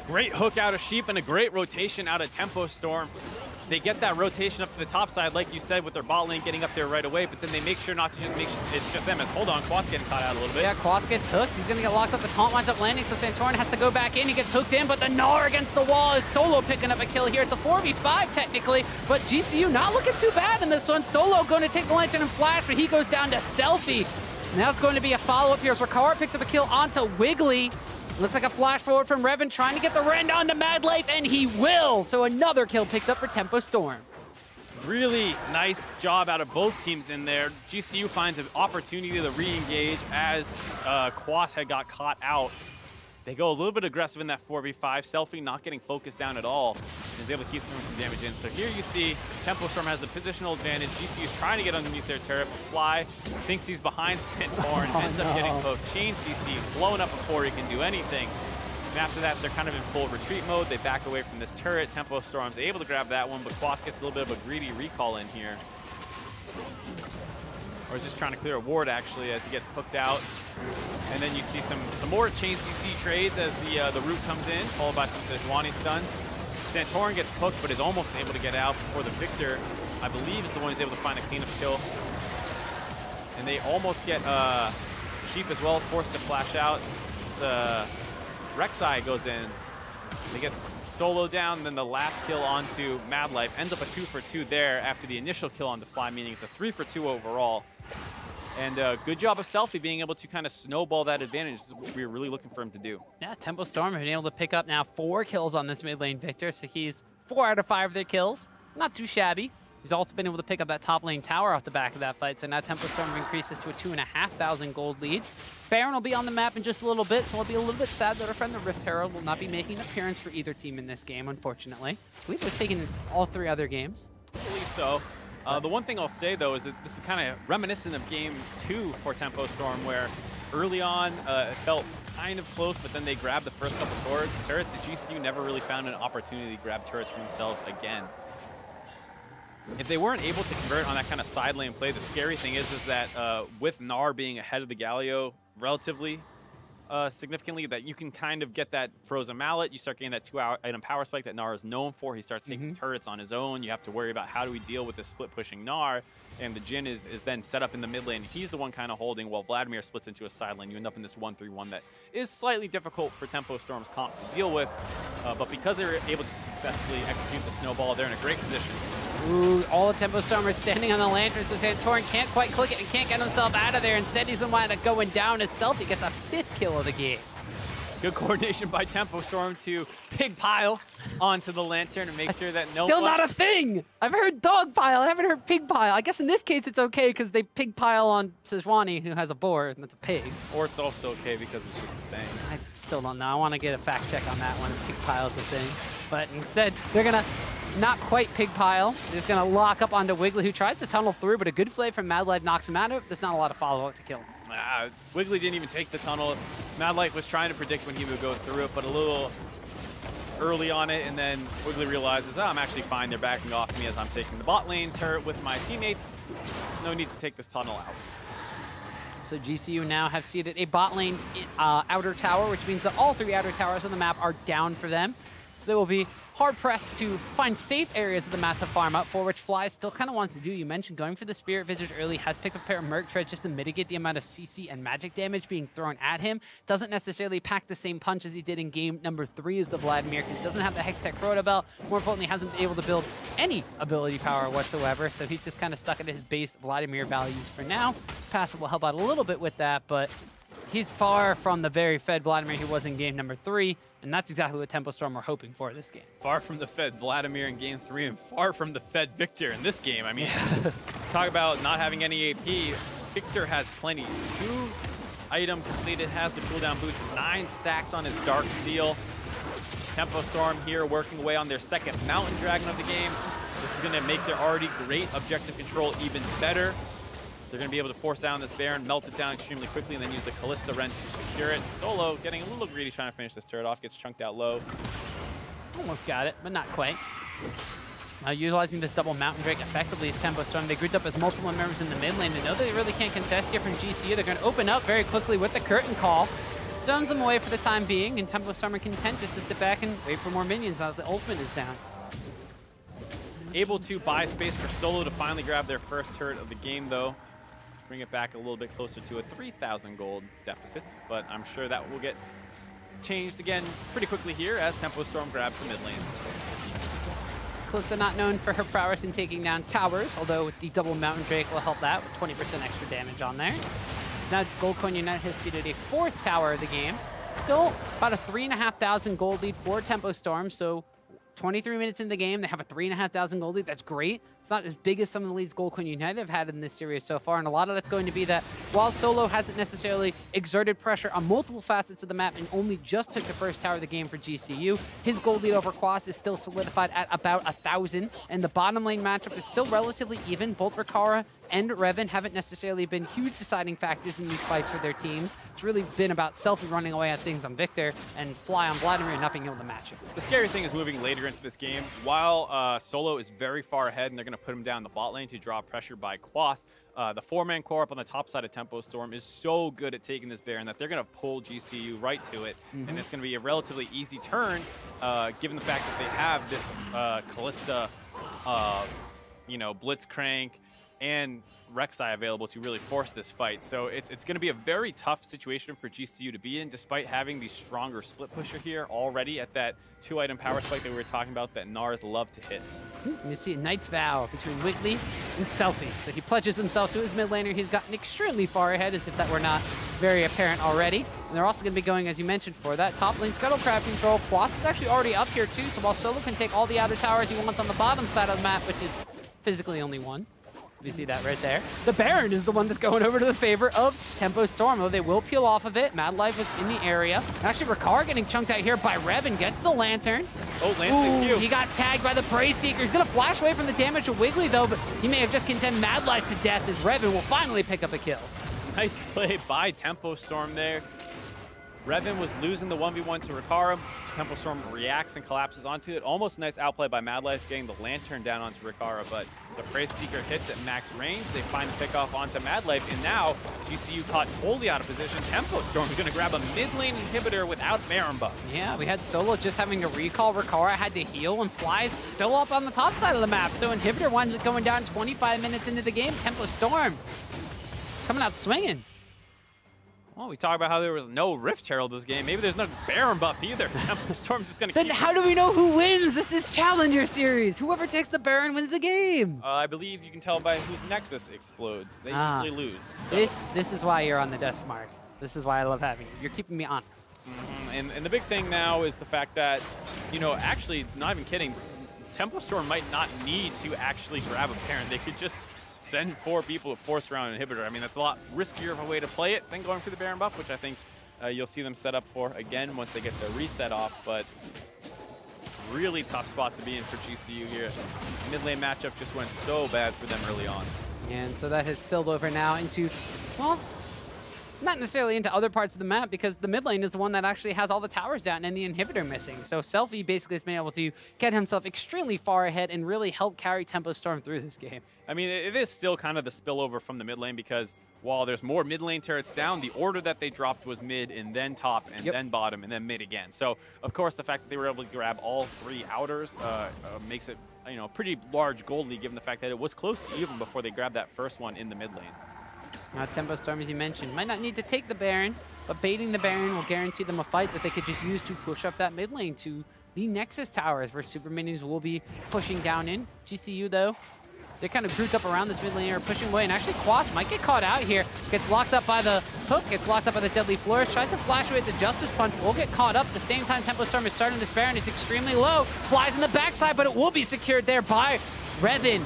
S2: Great hook out of Sheep and a great rotation out of Tempo Storm. They get that rotation up to the top side, like you said, with their bot lane getting up there right away, but then they make sure not to just make sure it's just them. As hold on, Quas getting caught out a little bit.
S1: Yeah, Quas gets hooked. He's going to get locked up. The taunt winds up landing, so Santorin has to go back in. He gets hooked in, but the Gnar against the wall is Solo picking up a kill here. It's a 4v5 technically, but GCU not looking too bad in this one. Solo going to take the lantern and flash, but he goes down to Selfie. Now it's going to be a follow-up here as Rikara picks up a kill onto Wiggily. Looks like a flash forward from Reven trying to get the Rend onto MadLife, and he will. So another kill picked up for Tempo Storm.
S2: Really nice job out of both teams in there. GCU finds an opportunity to re-engage as Quas had got caught out. They go a little bit aggressive in that 4v5. Selfie not getting focused down at all. And is able to keep throwing some damage in. So here you see Tempo Storm has the positional advantage. GCU is trying to get underneath their turret. Fly thinks he's behind Santorin, ends up getting poked. Chain CC blown up before he can do anything. And after that, they're kind of in full retreat mode. They back away from this turret. Tempo Storm's able to grab that one, but Quas gets a little bit of a greedy recall in here. Or is just trying to clear a ward, actually, as he gets hooked out. And then you see some more chain CC trades as the root comes in, followed by some Sejuani stuns. Santorin gets hooked, but is almost able to get out before the Viktor, I believe, is the one who's able to find a cleanup kill. And they almost get Sheep as well, forced to flash out. Rek'Sai goes in. They get Solo down, then the last kill onto MadLife. Ends up a 2 for 2 there after the initial kill onto Fly, meaning it's a 3 for 2 overall. And good job of Selfie being able to kind of snowball that advantage. This is what we were really looking for him to do.
S1: Yeah, Tempo Storm have been able to pick up now 4 kills on this mid lane Viktor, so he's 4 out of 5 of their kills. Not too shabby. He's also been able to pick up that top lane tower off the back of that fight, so now Tempo Storm increases to a 2,500 gold lead. Baron will be on the map in just a little bit, so I'll be a little bit sad that our friend the Rift Herald will not be making an appearance for either team in this game, unfortunately. I believe we've taken all 3 other games.
S2: I believe so. The one thing I'll say, though, is that this is kind of reminiscent of Game 2 for Tempo Storm, where early on it felt kind of close, but then they grabbed the first couple turrets, and GCU never really found an opportunity to grab turrets for themselves again. If they weren't able to convert on that kind of side lane play, the scary thing is that with Gnar being ahead of the Galio relatively significantly, that you can kind of get that frozen mallet. You start getting that 2-item power spike that Gnar is known for. He starts taking turrets on his own. You have to worry about how do we deal with the split pushing Gnar, and the Jhin is then set up in the mid lane. He's the one kind of holding while Vladimir splits into a side lane. You end up in this 1-3-1 that is slightly difficult for Tempo Storm's comp to deal with, but because they were able to successfully execute the snowball, they're in a great position.
S1: Ooh, all of Tempo Storm are standing on the lantern, so Santorin can't quite click it and can't get himself out of there. Instead, he's the one that's going down as Selfie gets a 5th kill of the game.
S2: Good coordination by Tempo Storm to pig pile onto the lantern and make sure that no
S1: Still not a thing! I've heard dog pile, I haven't heard pig pile. I guess in this case it's okay because they pig pile on Sejuani, who has a boar, and that's a pig.
S2: Or it's also okay because it's just the same.
S1: I still don't know. I want to get a fact check on that one. Pig pile's a thing. But instead, they're going to not quite pig pile. They're just going to lock up onto Wiggily, who tries to tunnel through, but a good play from MadLife knocks him out of it. There's not a lot of follow-up to kill him.
S2: Wiggily didn't even take the tunnel. MadLife was trying to predict when he would go through it, but a little early on it, and then Wiggily realizes, oh, I'm actually fine. They're backing off me as I'm taking the bot lane turret with my teammates. No need to take this tunnel out.
S1: So GCU now have seeded a bot lane outer tower, which means that all 3 outer towers on the map are down for them. So they will be hard-pressed to find safe areas of the map to farm up for, which Fly still kind of wants to do. You mentioned going for the Spirit Visage early, has picked up a pair of Merc Treads just to mitigate the amount of CC and magic damage being thrown at him. Doesn't necessarily pack the same punch as he did in game number 3 as the Vladimir, because he doesn't have the Hextech Crota Belt. More importantly, hasn't been able to build any ability power whatsoever, so he's just kind of stuck at his base Vladimir values for now. Passer will help out a little bit with that, but he's far from the very fed Vladimir he was in game number 3. And that's exactly what Tempo Storm were hoping for this game. Far
S2: from the fed Vladimir in game 3 and far from the fed Viktor in this game. I mean, talk about not having any AP. Viktor has plenty. 2 item completed, has the cooldown boots, 9 stacks on his Dark Seal. Tempo Storm here working away on their 2nd Mountain Dragon of the game. This is going to make their already great objective control even better. They're going to be able to force down this Baron, melt it down extremely quickly, and then use the Kalista Rend to secure it. Solo getting a little greedy trying to finish this turret off, gets chunked out low.
S1: Almost got it, but not quite. Now utilizing this double Mountain Drake effectively is Tempo Storm. They grouped up as multiple members in the mid lane. They know they really can't contest here from GCU. They're going to open up very quickly with the Curtain Call. Stones them away for the time being, and Tempo Storm are content just to sit back and wait for more minions as the ultimate is down.
S2: Able to buy space for Solo to finally grab their first turret of the game, though. Bring it back a little bit closer to a 3,000 gold deficit, but I'm sure that will get changed again pretty quickly here as Tempo Storm grabs the mid lane.
S1: Kalista not known for her prowess in taking down towers, although with the double Mountain Drake will help that with 20% extra damage on there. Now Gold Coin United has seeded a 4th tower of the game. Still about a 3,500 gold lead for Tempo Storm, so 23 minutes in the game, they have a 3,500 gold lead. That's great. It's not as big as some of the leads Gold Coin United have had in this series so far, and a lot of that's going to be that while Solo hasn't necessarily exerted pressure on multiple facets of the map and only just took the first tower of the game for GCU, his gold lead over Quas is still solidified at about 1,000, and the bottom lane matchup is still relatively even. Both Rikara and Reven haven't necessarily been huge deciding factors in these fights for their teams. It's really been about Selfie running away at things on Viktor and Fly on Vladimir and not being able to match it.
S2: The scary thing is moving later into this game. While Solo is very far ahead and they're going to put him down the bot lane to draw pressure by Quas, the 4-man core up on the top side of Tempo Storm is so good at taking this Baron that they're going to pull GCU right to it. And it's going to be a relatively easy turn given the fact that they have this Kalista, you know, Blitzcrank, and Rek'Sai available to really force this fight. So it's going to be a very tough situation for GCU to be in, despite having the stronger split pusher here already at that 2-item power spike that we were talking about that Gnars love to hit.
S1: You see a Knight's Vow between Wiggily and Selfie. So he pledges himself to his mid laner. He's gotten extremely far ahead, as if that were not very apparent already. And they're also going to be going, as you mentioned, for that top lane Scuttle Crab control. Quas is actually already up here too, so while Solo can take all the outer towers he wants on the bottom side of the map, which is physically only one. You see that right there. The Baron is the one that's going over to the favor of Tempo Storm, though they will peel off of it. MadLife is in the area. Actually, Rikara getting chunked out here by Reven, gets the Lantern.
S2: Oh, Lantern.
S1: He got tagged by the Prey Seeker. He's going to flash away from the damage of Wiggily, though, but he may have just condemned MadLife to death as Reven will finally pick up a kill.
S2: Nice play by Tempo Storm there. Reven was losing the 1v1 to Rikara. Tempo Storm reacts and collapses onto it. Almost a nice outplay by MadLife, getting the Lantern down onto Rikara, but the Prey Seeker hits at max range. They find the pickoff onto MadLife, and now GCU caught totally out of position. Tempo Storm is going to grab a mid lane inhibitor without Baron buff.
S1: Yeah, we had Solo just having to recall. Rikara had to heal, and Fly's still up on the top side of the map. So inhibitor winds up going down 25 minutes into the game. Tempo Storm coming out swinging.
S2: Well, we talked about how there was no Rift Herald this game. Maybe there's no Baron buff either. Tempo Storm's just going to
S1: Then how do we know who wins? This is Challenger Series. Whoever takes the Baron wins the game.
S2: I believe you can tell by whose Nexus explodes. They usually lose. So.
S1: This is why you're on the desk, Mark. This is why I love having you. You're keeping me honest.
S2: And the big thing now is the fact that, you know, actually, not even kidding, Tempo Storm might not need to actually grab a Baron. They could just send 4 people with force round inhibitor. I mean, that's a lot riskier of a way to play it than going for the Baron buff, which I think you'll see them set up for again once they get their reset off. But really tough spot to be in for GCU here. Mid lane matchup just went so bad for them early on.
S1: And so that has spilled over now into, well, not necessarily into other parts of the map, because the mid lane is the one that actually has all the towers down and the inhibitor missing. So Selfie basically has been able to get himself extremely far ahead and really help carry Tempo Storm through this game.
S2: I mean, it is still kind of the spillover from the mid lane, because while there's more mid lane turrets down, the order that they dropped was mid and then top and then bottom and then mid again. So, of course, the fact that they were able to grab all 3 outers makes it, you know, a pretty large gold lead, given the fact that it was close to even before they grabbed that first one in the mid lane.
S1: Now, Tempo Storm, as you mentioned, might not need to take the Baron, but baiting the Baron will guarantee them a fight that they could just use to push up that mid lane to the Nexus towers, where super minions will be pushing down in. GCU, though, they're kind of grouped up around this mid lane, or pushing away, and actually Quas might get caught out here. Gets locked up by the hook, gets locked up by the Deadly Flourish, tries to flash away at the Justice Punch, will get caught up. At the same time, Tempo Storm is starting this Baron. It's extremely low, flies in the backside, but it will be secured there by Reven.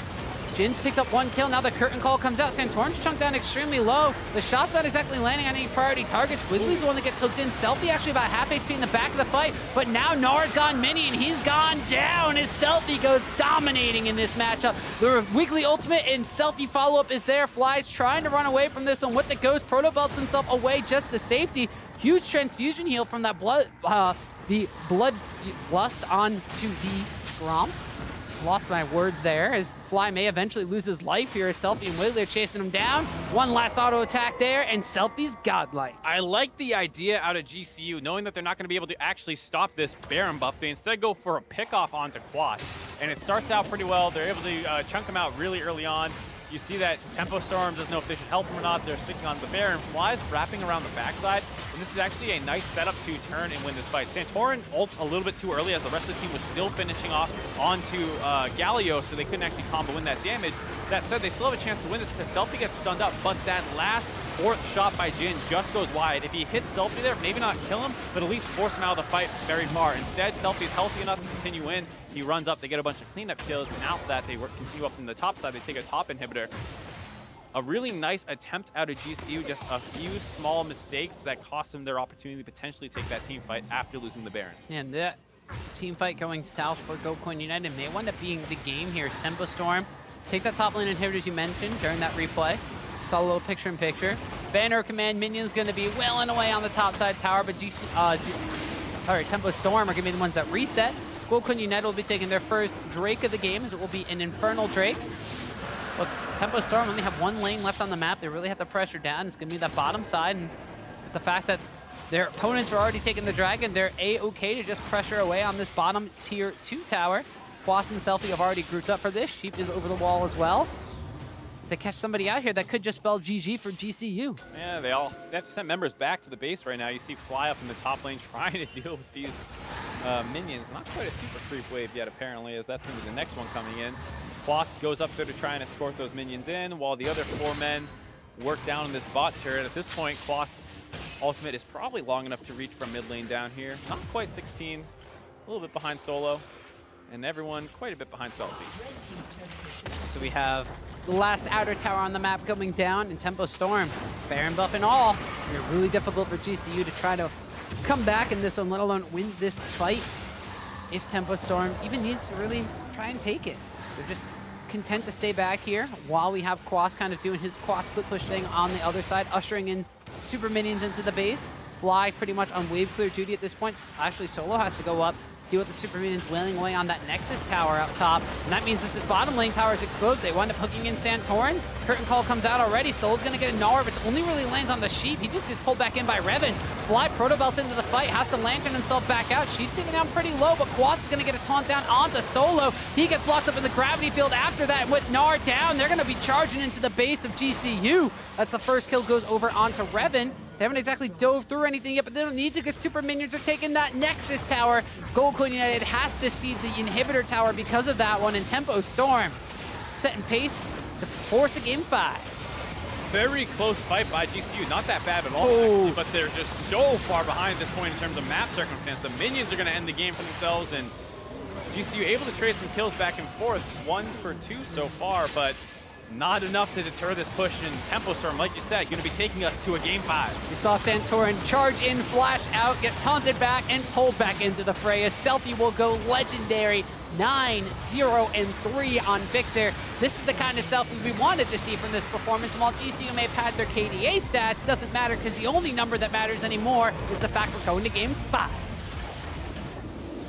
S1: Jhin's picked up 1 kill. Now the curtain call comes out. Santorin's chunked down extremely low. The shot's not exactly landing on any priority targets. Wiggly's the one that gets hooked in. Selfie actually about half HP in the back of the fight. But now Gnar's gone mini and he's gone down as Selfie goes dominating in this matchup. The Wiggly ultimate and Selfie follow-up is there. Fly's trying to run away from this one with the ghost. Proto belts himself away just to safety. Huge transfusion heal from that blood, the blood lust onto the Grom. Lost my words there, as Fly may eventually lose his life here as Selfie and Wiggly are chasing him down. One last auto attack there, and Selfie's godlike.
S2: I like the idea out of GCU, knowing that they're not going to be able to actually stop this Baron buff. They instead go for a pickoff onto Quas, and it starts out pretty well. They're able to chunk him out really early on. You see that Tempo Storm doesn't know if they should help him or not. They're sticking on the Baron. Fly's wrapping around the backside, and this is actually a nice setup to turn and win this fight. Santorin ults a little bit too early, as the rest of the team was still finishing off onto Galio, so they couldn't actually combo win that damage. That said, they still have a chance to win this because Selfie gets stunned up, but that last 4th shot by Jhin just goes wide. If he hits Selfie there, maybe not kill him, but at least force him out of the fight very far. Instead, Selfie is healthy enough to continue in. He runs up, they get a bunch of cleanup kills, and after that, they continue up in the top side. They take a top inhibitor. A really nice attempt out of GCU, just a few small mistakes that cost them their opportunity to potentially take that team fight after losing the Baron.
S1: And that team fight going south for GoCoin United may wind up being the game here. Tempo Storm take that top lane inhibitor, as you mentioned during that replay. Saw a little picture-in-picture. Banner Command minion's going to be wailing away on the top side tower, but Tempo Storm are going to be the ones that reset. GoCoin United will be taking their first Drake of the game, as it will be an Infernal Drake. But Tempo Storm only have 1 lane left on the map. They really have to pressure down. It's going to be that bottom side, and the fact that their opponents are already taking the dragon, they're A-okay to just pressure away on this bottom tier 2 tower. Quas and Selfie have already grouped up for this. Sheep is over the wall as well. they catch somebody out here, that could just spell GG for GCU.
S2: Yeah, they have to send members back to the base right now. You see Fly up in the top lane trying to deal with these minions. Not quite a super creep wave yet, apparently, as that's going to be the next one coming in. Quas goes up there to try and escort those minions in, while the other 4 men work down in this bot turret. At this point, Quas' ultimate is probably long enough to reach from mid lane down here. Not quite 16, a little bit behind Solo, and everyone quite a bit behind Selfie.
S1: So we have the last outer tower on the map going down, and Tempo Storm, Baron buff and all. It's really difficult for GCU to try to come back in this one, let alone win this fight. If Tempo Storm even needs to really try and take it. They're just content to stay back here while we have Quas kind of doing his Quas split push thing on the other side, ushering in super minions into the base. Fly pretty much on wave clear duty at this point. Actually, Solo has to go up, deal with the super minions wailing away on that Nexus tower up top. And that means that this bottom lane tower is exposed. They wind up hooking in Santorin. Curtain call comes out already. Solo's going to get a Gnar, but it only really lands on the Sheep. He just gets pulled back in by Reven. Fly protobelts into the fight, has to lantern himself back out. Sheep's taken down pretty low, but Quas is going to get a taunt down onto Solo. He gets locked up in the gravity field after that. And with Gnar down, they're going to be charging into the base of GCU. That's the first kill, goes over onto Reven. They haven't exactly dove through anything yet, but they don't need to because super minions are taking that Nexus tower. Gold Coin United has to see the inhibitor tower because of that one, and Tempo Storm setting pace to force a game 5.
S2: Very close fight by GCU. Not that bad at all, actually, but they're just so far behind at this point in terms of map circumstance. The minions are going to end the game for themselves, and GCU able to trade some kills back and forth. 1 for 2 so far, but not enough to deter this push, and Tempo Storm, like you said, going to be taking us to a game 5.
S1: We saw Santorin charge in, flash out, get taunted back, and pulled back into the fray. As Selfie will go legendary 9-0-3 on Viktor. This is the kind of Selfie we wanted to see from this performance. While GCU may have had their KDA stats, doesn't matter because the only number that matters anymore is the fact we're going to game 5.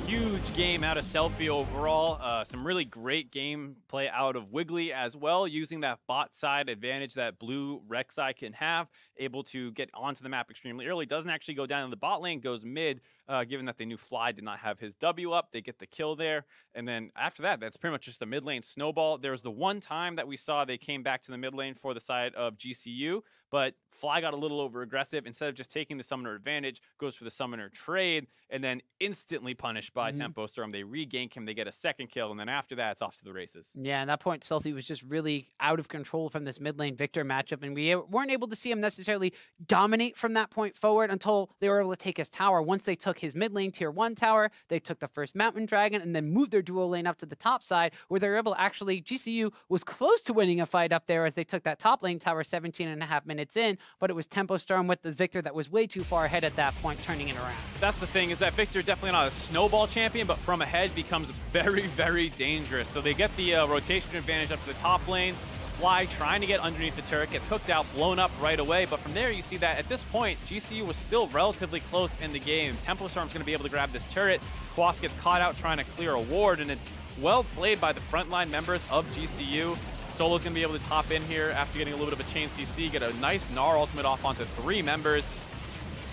S2: Huge game out of Selfie overall. Some really great gameplay out of Wiggily as well, using that bot side advantage that blue Rek'Sai can have, able to get onto the map extremely early. Doesn't actually go down in the bot lane, goes mid, given that they knew Fly did not have his W up. They get the kill there. And then after that, that's pretty much just a mid lane snowball. There was the one time that we saw they came back to the mid lane for the side of GCU, but Fly got a little over aggressive. Instead of just taking the summoner advantage, goes for the summoner trade, and then instantly punished by Tempo Storm. They regank him, they get a second kill, and then after that, it's off to the races.
S1: Yeah, at that point, Selfie was just really out of control from this mid lane Viktor matchup, and we weren't able to see him necessarily dominate from that point forward until they were able to take his tower. Once they took his mid lane tier 1 tower, they took the first Mountain Dragon, and then moved their dual lane up to the top side, where they were able to actually, GCU was close to winning a fight up there as they took that top lane tower 17.5 minutes in, but it was Tempo Storm with the Viktor that was way too far ahead at that point, turning it around.
S2: That's the thing, is that Viktor definitely not a snowball champion, but from ahead becomes very, very dangerous. So they get the rotation advantage up to the top lane. Fly trying to get underneath the turret, gets hooked out, blown up right away. But from there, you see that at this point, GCU was still relatively close in the game. Tempo Storm's going to be able to grab this turret. Quas gets caught out trying to clear a ward, and it's well played by the frontline members of GCU. Solo's going to be able to hop in here after getting a little bit of a chain CC, get a nice Gnar ultimate off onto 3 members.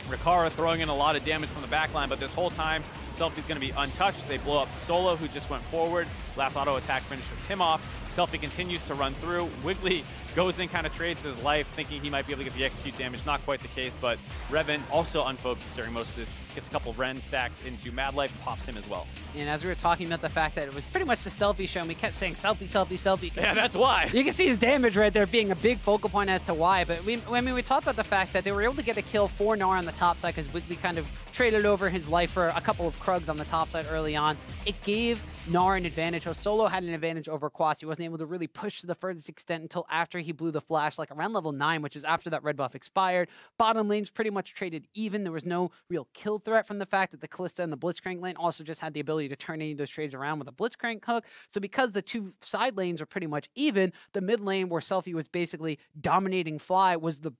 S2: Rikara throwing in a lot of damage from the backline, but this whole time, Selfie's going to be untouched. They blow up Solo, who just went forward. Last auto attack finishes him off. Selfie continues to run through. Wiggily goes in, kind of trades his life, thinking he might be able to get the execute damage. Not quite the case, but Reven also unfocused during most of this. Gets a couple Ren stacks into MadLife, pops him as well.
S1: And as we were talking about the fact that it was pretty much the Selfie show, and we kept saying Selfie, Selfie, Selfie.
S2: Yeah, that's why.
S1: You can see his damage right there being a big focal point as to why. But we talked about the fact that they were able to get a kill for Gnar on the top side because Wiggily kind of traded over his life for a couple of Krugs on the top side early on. It gave Gnar an advantage. So Solo had an advantage over Quas. He wasn't able to really push to the furthest extent until after he blew the flash, like around level 9, which is after that red buff expired. Bottom lane's pretty much traded even. There was no real kill threat from the fact that the Kalista and the Blitzcrank lane also just had the ability to turn any of those trades around with a Blitzcrank hook. So because the two side lanes are pretty much even, the mid lane where Selfie was basically dominating Fly was the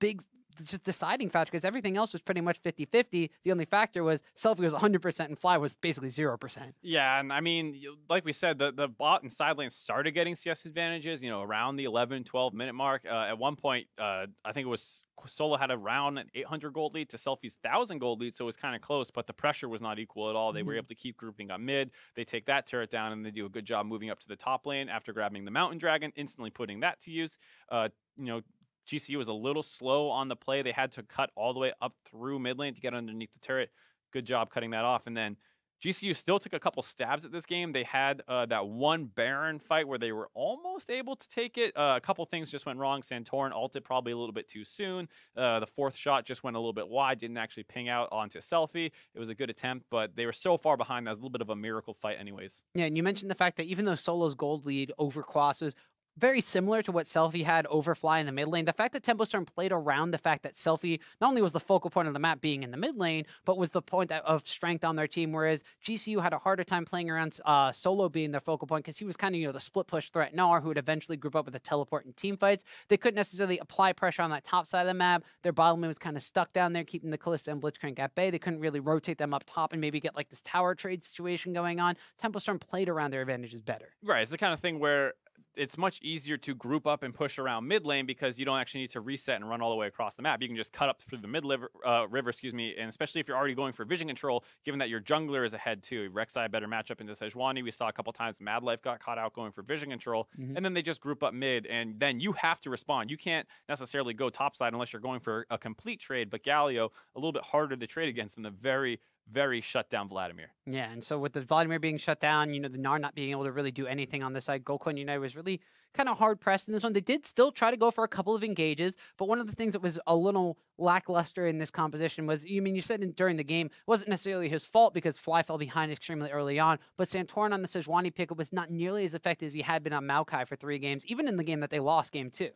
S1: just deciding factor because everything else was pretty much 50-50. The only factor was Selfie was 100% and Fly was basically 0%.
S2: Yeah, and I mean, like we said, the bot and side lane started getting CS advantages, you know, around the 11, 12-minute mark. At one point, I think it was Solo had around an 800 gold lead to Selfie's 1,000 gold lead, so it was kind of close, but the pressure was not equal at all. They were able to keep grouping on mid. They take that turret down, and they do a good job moving up to the top lane after grabbing the Mountain Dragon, instantly putting that to use. You know, GCU was a little slow on the play. They had to cut all the way up through mid lane to get underneath the turret. Good job cutting that off. And then GCU still took a couple stabs at this game. They had that one Baron fight where they were almost able to take it. A couple things just went wrong. Santorin ulted probably a little bit too soon. The fourth shot just went a little bit wide, didn't actually ping out onto Selfie. It was a good attempt, but they were so far behind that was a little bit of a miracle fight anyways.
S1: Yeah, and you mentioned the fact that even though Solo's gold lead over Quas was very similar to what Selfie had over Fly in the mid lane. The fact that Tempostorm played around the fact that Selfie not only was the focal point of the map being in the mid lane, but was the point of strength on their team, whereas GCU had a harder time playing around Solo being their focal point because he was kind of, you know, the split push threat Gnar who would eventually group up with the teleport in team fights. They couldn't necessarily apply pressure on that top side of the map. Their bottom lane was kind of stuck down there, keeping the Kalista and Blitzcrank at bay. They couldn't really rotate them up top and maybe get like this tower trade situation going on. Tempostorm played around their advantages better.
S2: Right, it's the kind of thing where it's much easier to group up and push around mid lane because you don't actually need to reset and run all the way across the map. You can just cut up through the river, excuse me, and especially if you're already going for vision control, given that your jungler is ahead too. Rek'Sai a better matchup into Sejuani. We saw a couple times MadLife got caught out going for vision control, and then they just group up mid, and then you have to respond. You can't necessarily go topside unless you're going for a complete trade, but Galio, a little bit harder to trade against than the very shut down Vladimir.
S1: Yeah, and so with the Vladimir being shut down, you know, the Gnar not being able to really do anything on this side, Gokun United was really kind of hard pressed in this one. They did still try to go for a couple of engages, but one of the things that was a little lackluster in this composition was, you said during the game, it wasn't necessarily his fault because Fly fell behind extremely early on, but Santorin on the Sejuani pickup was not nearly as effective as he had been on Maokai for 3 games, even in the game that they lost game 2.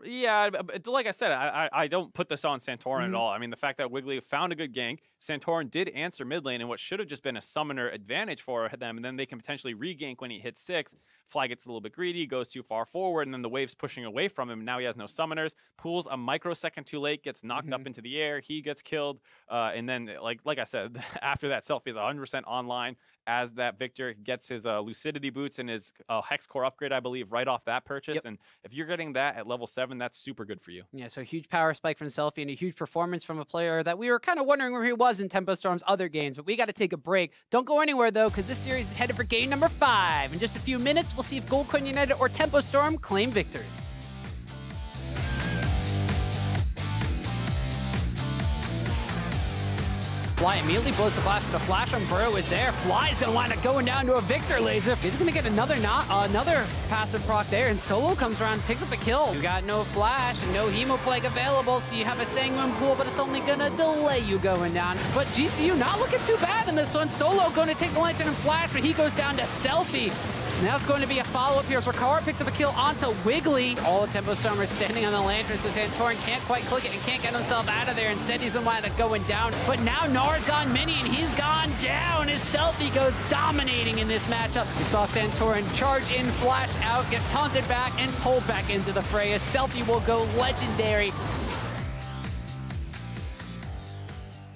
S2: Yeah, but like I said, I don't put this on Santorin at all. I mean, the fact that Wiggily found a good gank, Santorin did answer mid lane in what should have just been a summoner advantage for them, and then they can potentially regank when he hits 6. Fly gets a little bit greedy, goes too far forward, and then the wave's pushing away from him. Now he has no summoners, pulls a microsecond too late, gets knocked up into the air, he gets killed, and then, like I said, after that, Selfie is 100% online as that Viktor gets his Lucidity boots and his Hex Core upgrade, I believe, right off that purchase. And if you're getting that at level 7, that's super good for you.
S1: Yeah, so huge power spike from Selfie and a huge performance from a player that we were kind of wondering where he was in Tempostorm's other games, but we got to take a break. Don't go anywhere, though, because this series is headed for game number 5. In just a few minutes, we'll see if Gokun United or Tempostorm claim victory. Fly immediately blows the flash, but the flash on Burrow is there. Fly is going to wind up going down to a Viktor laser. He's going to get another passive proc there, and Solo comes around, picks up a kill. You got no flash and no Hemo Plague available, so you have a Sanguine Pool, but it's only going to delay you going down. But GCU not looking too bad in this one. Solo going to take the Lantern and flash, but he goes down to Selfie. Now it's going to be a follow-up here as Rikara picks up a kill onto Wiggily. All the Tempostorm are standing on the Lantern, so Santorin can't quite click it and can't get himself out of there. Instead, he's going to wind up going down. But now Gnar's gone mini, and he's gone down as Selfie goes dominating in this matchup. We saw Santorin charge in, flash out, get taunted back, and pulled back into the fray as Selfie will go legendary